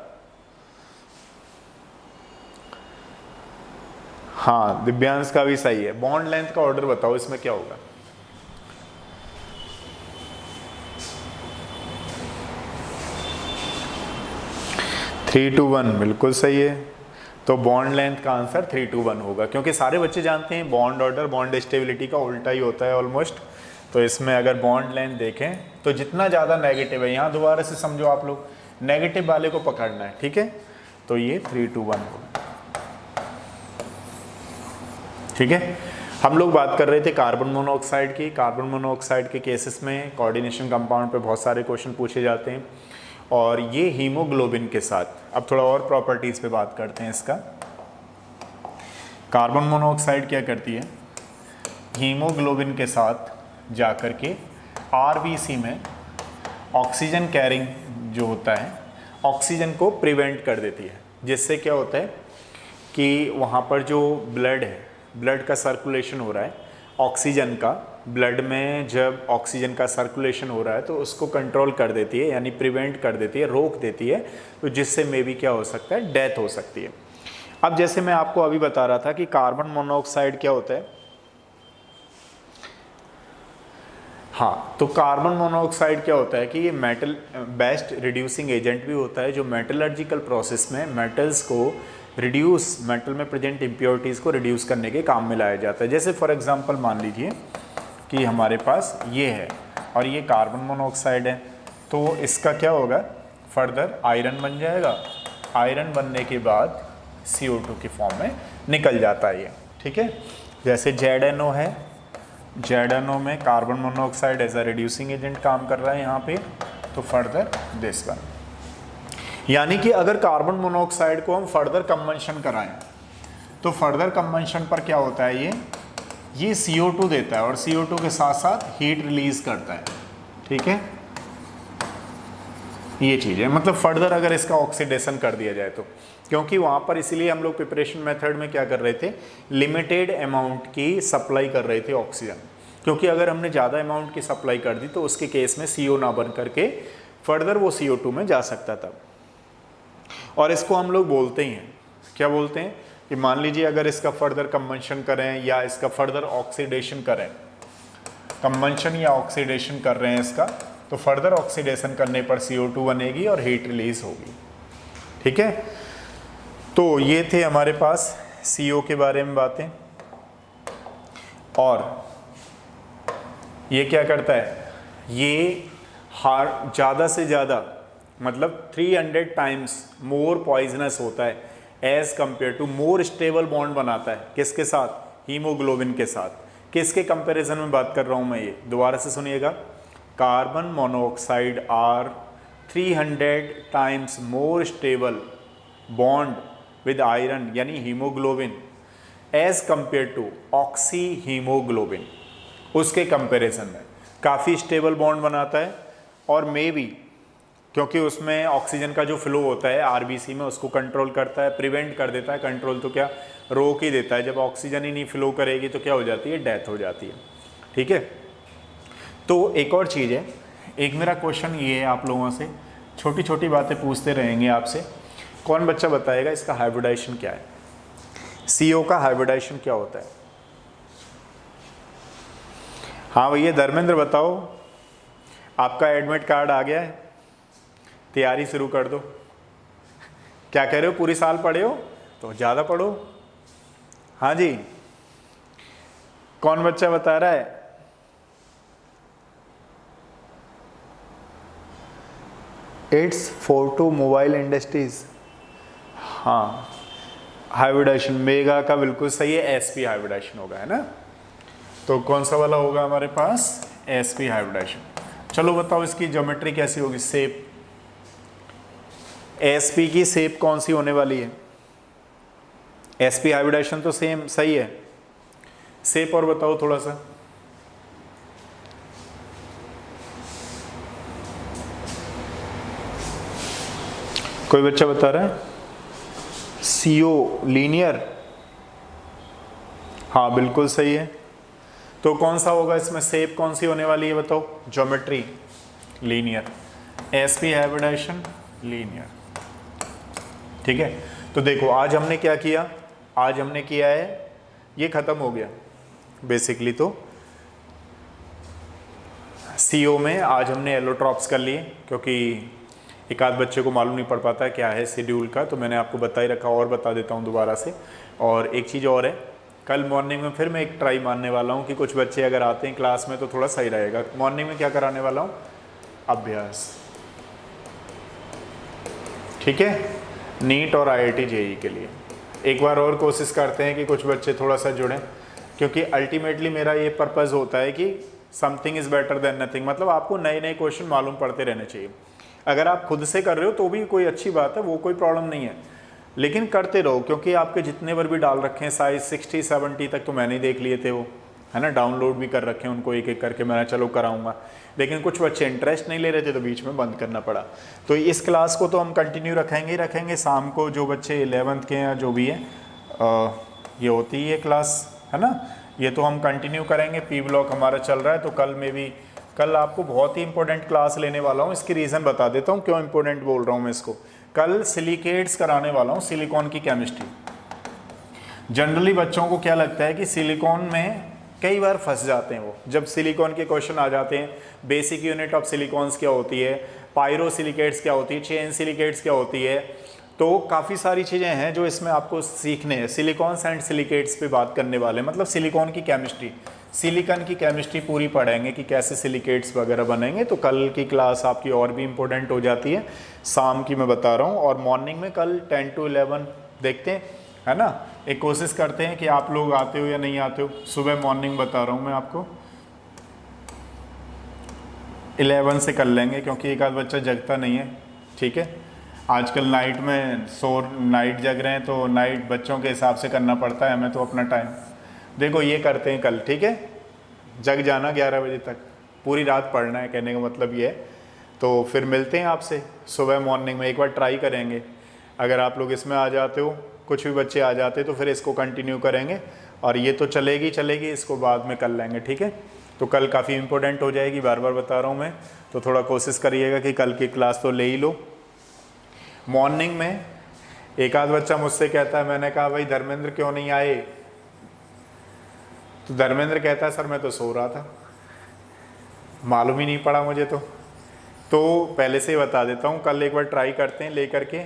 हाँ, दिव्यांश का भी सही है। बॉन्ड लेंथ का ऑर्डर बताओ, इसमें क्या होगा? थ्री टू वन, बिल्कुल सही है। तो बॉन्ड लेंथ का आंसर 3 2 1 होगा, क्योंकि सारे बच्चे जानते हैं बॉन्ड ऑर्डर बॉन्ड स्टेबिलिटी का उल्टा ही होता है ऑलमोस्ट। तो इसमें अगर बॉन्ड लेंथ देखें तो जितना ज़्यादा नेगेटिव है, यहाँ दोबारा से समझो आप लोग, नेगेटिव वाले को पकड़ना है। ठीक है, तो ये 3 2 1 होगा। ठीक है। हम लोग बात कर रहे थे कार्बन मोनोऑक्साइड की। कार्बन मोनोऑक्साइड के केसेस में कोऑर्डिनेशन कंपाउंड पे बहुत सारे क्वेश्चन पूछे जाते हैं, और ये हीमोग्लोबिन के साथ। अब थोड़ा और प्रॉपर्टीज़ पे बात करते हैं इसका। कार्बन मोनोऑक्साइड क्या करती है? हीमोग्लोबिन के साथ जाकर के RBC में ऑक्सीजन कैरिंग जो होता है, ऑक्सीजन को प्रिवेंट कर देती है। जिससे क्या होता है कि वहाँ पर जो ब्लड है, ब्लड का सर्कुलेशन हो रहा है, ऑक्सीजन का, ब्लड में जब ऑक्सीजन का सर्कुलेशन हो रहा है तो उसको कंट्रोल कर देती है, यानी प्रिवेंट कर देती है, रोक देती है। तो जिससे मे बी क्या हो सकता है? डेथ हो सकती है। अब जैसे मैं आपको अभी बता रहा था कि कार्बन मोनोऑक्साइड क्या होता है। हाँ, तो कार्बन मोनोऑक्साइड क्या होता है कि ये मेटल बेस्ट रिड्यूसिंग एजेंट भी होता है, जो मेटलर्जिकल प्रोसेस में मेटल्स को रिड्यूस, मेटल में प्रेजेंट इम्प्योरिटीज़ को रिड्यूस करने के काम में लाया जाता है। जैसे फॉर एग्जांपल मान लीजिए कि हमारे पास ये है और ये कार्बन मोनोऑक्साइड है, तो इसका क्या होगा? फर्दर आयरन बन जाएगा। आयरन बनने के बाद CO2 की फॉर्म में निकल जाता है ये। ठीक है। जैसे ZNO है, ZNO में carbon monoxide as a reducing agent काम कर रहा है यहाँ पे, तो फर्दर दिस वन। यानी कि अगर कार्बन मोनोऑक्साइड को हम फर्दर कंबंशन कराएं तो फर्दर कंबंशन पर क्या होता है, ये CO2 देता है और CO2 के साथ साथ हीट रिलीज करता है। ठीक है, ये चीज़ है। मतलब फर्दर अगर इसका ऑक्सीडेशन कर दिया जाए तो, क्योंकि वहाँ पर इसीलिए हम लोग प्रिपरेशन मेथड में क्या कर रहे थे, लिमिटेड अमाउंट की सप्लाई कर रहे थे ऑक्सीजन। क्योंकि अगर हमने ज़्यादा अमाउंट की सप्लाई कर दी तो उसके केस में CO ना बन करके फर्दर वो CO2 में जा सकता था। और इसको हम लोग बोलते ही हैं, क्या बोलते हैं कि मान लीजिए अगर इसका फर्दर कंबंशन करें या इसका फर्दर ऑक्सीडेशन करें, कंबंशन या ऑक्सीडेशन कर रहे हैं इसका, तो फर्दर ऑक्सीडेशन करने पर CO2 बनेगी और हीट रिलीज होगी। ठीक है, तो ये थे हमारे पास CO के बारे में बातें। और ये क्या करता है, ये ज़्यादा से ज़्यादा मतलब 300 टाइम्स मोर पॉइजनस होता है as compare to, more stable bond बनाता है किसके साथ, हीमोग्लोबिन के साथ। किसके कंपैरिजन में बात कर रहा हूं मैं, ये दोबारा से सुनिएगा, carbon monoxide are 300 times more stable bond with iron यानी haemoglobin as compare to oxyhaemoglobin, उसके कंपैरिजन में काफ़ी स्टेबल बॉन्ड बनाता है। और मे बी क्योंकि उसमें ऑक्सीजन का जो फ्लो होता है आरबीसी में उसको कंट्रोल करता है, प्रिवेंट कर देता है, कंट्रोल तो क्या रोक ही देता है। जब ऑक्सीजन ही नहीं फ्लो करेगी तो क्या हो जाती है, डेथ हो जाती है। ठीक है, तो एक और चीज़ है, एक मेरा क्वेश्चन ये है आप लोगों से, छोटी छोटी बातें पूछते रहेंगे आपसे। कौन बच्चा बताएगा इसका हाइब्रिडाइजेशन क्या है, CO का हाइब्रिडाइजेशन क्या होता है? हाँ भैया धर्मेंद्र बताओ, आपका एडमिट कार्ड आ गया है, तैयारी शुरू कर दो। क्या कह रहे हो, पूरी साल पढ़े हो तो ज़्यादा पढ़ो। हाँ जी, कौन बच्चा बता रहा है? It's for to mobile industries. हाँ, हाइब्रिडाइजेशन मेगा का बिल्कुल सही है, SP हाइब्रिडाइजेशन होगा, है ना। तो कौन सा वाला होगा हमारे पास, SP हाइब्रिडाइजेशन। चलो बताओ इसकी ज्योमेट्री कैसी होगी, शेप। SP की शेप कौन सी होने वाली है? SP हाइब्रिडाइजेशन तो सेम सही है, शेप और बताओ थोड़ा सा। कोई बच्चा बता रहा है? CO लीनियर, हाँ बिल्कुल सही है। तो कौन सा होगा इसमें, शेप कौन सी होने वाली है बताओ, geometry linear, SP hybridization linear. ठीक है, तो देखो आज हमने क्या किया, आज हमने किया है, ये खत्म हो गया बेसिकली। तो CO में आज हमने एलोट्रॉप्स कर लिए, क्योंकि एक आध बच्चे को मालूम नहीं पड़ पाता है क्या है शेड्यूल का, तो मैंने आपको बता ही रखा, और बता देता हूँ दोबारा से। और एक चीज़ और है, कल मॉर्निंग में फिर मैं एक ट्राई मारने वाला हूँ कि कुछ बच्चे अगर आते हैं क्लास में तो थोड़ा सही रहेगा। मॉर्निंग में क्या कराने वाला हूँ, अभ्यास। ठीक है, नीट और IIT JEE के लिए एक बार और कोशिश करते हैं कि कुछ बच्चे थोड़ा सा जुड़ें, क्योंकि अल्टीमेटली मेरा ये पर्पज़ होता है कि something is better than nothing, मतलब आपको नए नए क्वेश्चन मालूम पड़ते रहने चाहिए। अगर आप खुद से कर रहे हो तो भी कोई अच्छी बात है, वो कोई प्रॉब्लम नहीं है, लेकिन करते रहो, क्योंकि आपके जितने बार भी डाल रखे हैं साइज 60-70 तक तो मैंने ही देख लिए थे, वो है ना, डाउनलोड भी कर रखे हैं उनको एक एक करके, मैंने चलो कराऊंगा, लेकिन कुछ बच्चे इंटरेस्ट नहीं ले रहे थे तो बीच में बंद करना पड़ा। तो इस क्लास को तो हम कंटिन्यू रखेंगे ही रखेंगे। शाम को जो बच्चे 11th के हैं जो भी हैं, ये होती है क्लास, है ना, ये तो हम कंटिन्यू करेंगे। P ब्लॉक हमारा चल रहा है, तो कल में भी, कल आपको बहुत ही इंपॉर्टेंट क्लास लेने वाला हूँ। इसकी रीज़न बता देता हूँ क्यों इंपॉर्टेंट बोल रहा हूँ मैं इसको। कल सिलिकेट्स कराने वाला हूँ, सिलिकॉन की केमिस्ट्री। जनरली बच्चों को क्या लगता है कि सिलिकॉन में कई बार फंस जाते हैं वो, जब सिलिकॉन के क्वेश्चन आ जाते हैं, बेसिक यूनिट ऑफ सिलिकॉन्स क्या होती है, पायरोसिलिकेट्स क्या होती है, चेन सिलिकेट्स क्या होती है, तो काफ़ी सारी चीज़ें हैं जो इसमें आपको सीखने हैं। सिलिकॉन्स एंड सिलिकेट्स पे बात करने वाले, मतलब सिलिकॉन की केमिस्ट्री, सिलिकॉन की केमिस्ट्री पूरी पढ़ेंगे कि कैसे सिलिकेट्स वगैरह बनेंगे। तो कल की क्लास आपकी और भी इम्पोर्टेंट हो जाती है, शाम की मैं बता रहा हूँ। और मॉर्निंग में कल 10 to 11 देखते हैं, है ना, एक कोशिश करते हैं कि आप लोग आते हो या नहीं आते हो। सुबह मॉर्निंग बता रहा हूँ मैं आपको, 11 से कर लेंगे, क्योंकि एक आध बच्चा जगता नहीं है। ठीक है, आजकल नाइट में नाइट जग रहे हैं, तो नाइट बच्चों के हिसाब से करना पड़ता है हमें तो अपना टाइम। देखो ये करते हैं कल, ठीक है, जग जाना 11 बजे तक, पूरी रात पढ़ना है, कहने का मतलब ये है। तो फिर मिलते हैं आपसे सुबह मॉर्निंग में, एक बार ट्राई करेंगे। अगर आप लोग इसमें आ जाते हो, कुछ भी बच्चे आ जाते तो फिर इसको कंटिन्यू करेंगे, और ये तो चलेगी, इसको बाद में कर लेंगे। ठीक है, तो कल काफ़ी इंपॉर्टेंट हो जाएगी, बार बार बता रहा हूँ मैं, तो थोड़ा कोशिश करिएगा कि कल की क्लास तो ले ही लो। मॉर्निंग में एक आध बच्चा मुझसे कहता है, मैंने कहा भाई धर्मेंद्र क्यों नहीं आए, तो धर्मेंद्र कहता है सर मैं तो सो रहा था, मालूम ही नहीं पड़ा मुझे। तो पहले से ही बता देता हूँ, कल एक बार ट्राई करते हैं लेकर के।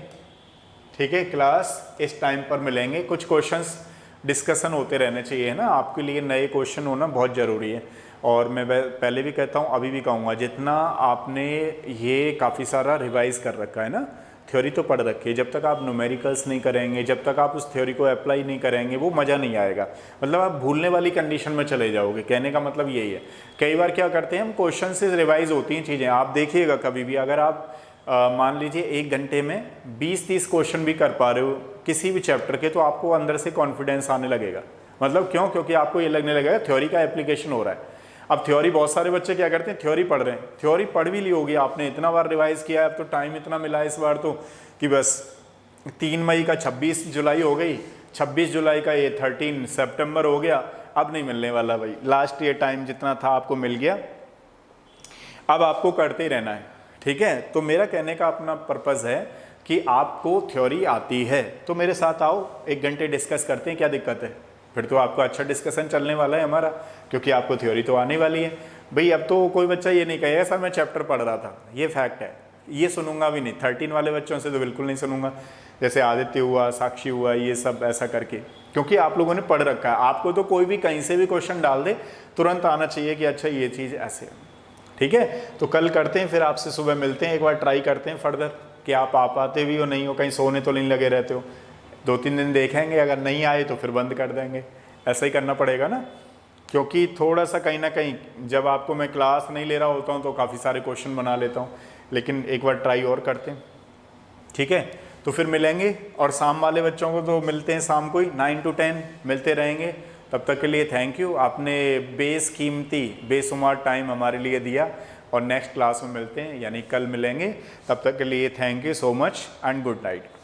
ठीक है, क्लास इस टाइम पर मिलेंगे, कुछ क्वेश्चंस डिस्कशन होते रहने चाहिए, है ना, आपके लिए नए क्वेश्चन होना बहुत ज़रूरी है। और मैं पहले भी कहता हूँ, अभी भी कहूँगा, जितना आपने ये काफ़ी सारा रिवाइज़ कर रखा है ना, थ्योरी तो पढ़ रखी है, जब तक आप न्यूमेरिकल्स नहीं करेंगे, जब तक आप उस थ्योरी को अप्लाई नहीं करेंगे, वो मज़ा नहीं आएगा। मतलब आप भूलने वाली कंडीशन में चले जाओगे। कहने का मतलब यही है। कई बार क्या करते हैं हम, क्वेश्चन से रिवाइज होती हैं चीज़ें। आप देखिएगा कभी भी, अगर आप मान लीजिए 1 घंटे में 20-30 क्वेश्चन भी कर पा रहे हो किसी भी चैप्टर के, तो आपको अंदर से कॉन्फिडेंस आने लगेगा। मतलब क्यों? क्योंकि आपको ये लगने लगेगा थ्योरी का एप्लीकेशन हो रहा है। अब थ्योरी, बहुत सारे बच्चे क्या करते हैं, थ्योरी पढ़ रहे हैं, थ्योरी पढ़ भी ली होगी आपने, इतना बार रिवाइज किया है, अब तो टाइम इतना मिला है इस बार तो कि बस 3 मई का 26 जुलाई हो गई, 26 जुलाई का ये 13 सितंबर हो गया, अब नहीं मिलने वाला भाई। लास्ट ये टाइम जितना था आपको मिल गया, अब आपको करते ही रहना है, ठीक है। तो मेरा कहने का अपना पर्पज़ है कि आपको थ्योरी आती है तो मेरे साथ आओ, 1 घंटे डिस्कस करते हैं, क्या दिक्कत है? फिर तो आपको अच्छा डिस्कशन चलने वाला है हमारा, क्योंकि आपको थ्योरी तो आने वाली है भाई। अब तो कोई बच्चा ये नहीं कहेगा सर मैं चैप्टर पढ़ रहा था, ये फैक्ट है, ये सुनूंगा भी नहीं। 13 वाले बच्चों से तो बिल्कुल नहीं सुनूंगा, जैसे आदित्य हुआ, साक्षी हुआ, ये सब ऐसा करके, क्योंकि आप लोगों ने पढ़ रखा है। आपको तो कोई भी कहीं से भी क्वेश्चन डाल दे, तुरंत आना चाहिए कि अच्छा ये चीज़ ऐसे है, ठीक है। तो कल करते हैं, फिर आपसे सुबह मिलते हैं, एक बार ट्राई करते हैं फर्दर कि आप आ पाते भी हो, नहीं हो, कहीं सोने तो नहीं लगे रहते हो। 2-3 दिन देखेंगे, अगर नहीं आए तो फिर बंद कर देंगे। ऐसा ही करना पड़ेगा ना, क्योंकि थोड़ा सा कहीं ना कहीं जब आपको मैं क्लास नहीं ले रहा होता हूँ तो काफ़ी सारे क्वेश्चन बना लेता हूँ, लेकिन एक बार ट्राई और करते हैं, ठीक है। तो फिर मिलेंगे, और शाम वाले बच्चों को तो मिलते हैं शाम को ही 9 to 10 मिलते रहेंगे। तब तक के लिए थैंक यू, आपने बेशकीमती बेशुमार टाइम हमारे लिए दिया, और नेक्स्ट क्लास में मिलते हैं, यानी कल मिलेंगे। तब तक के लिए thank you so much and good night.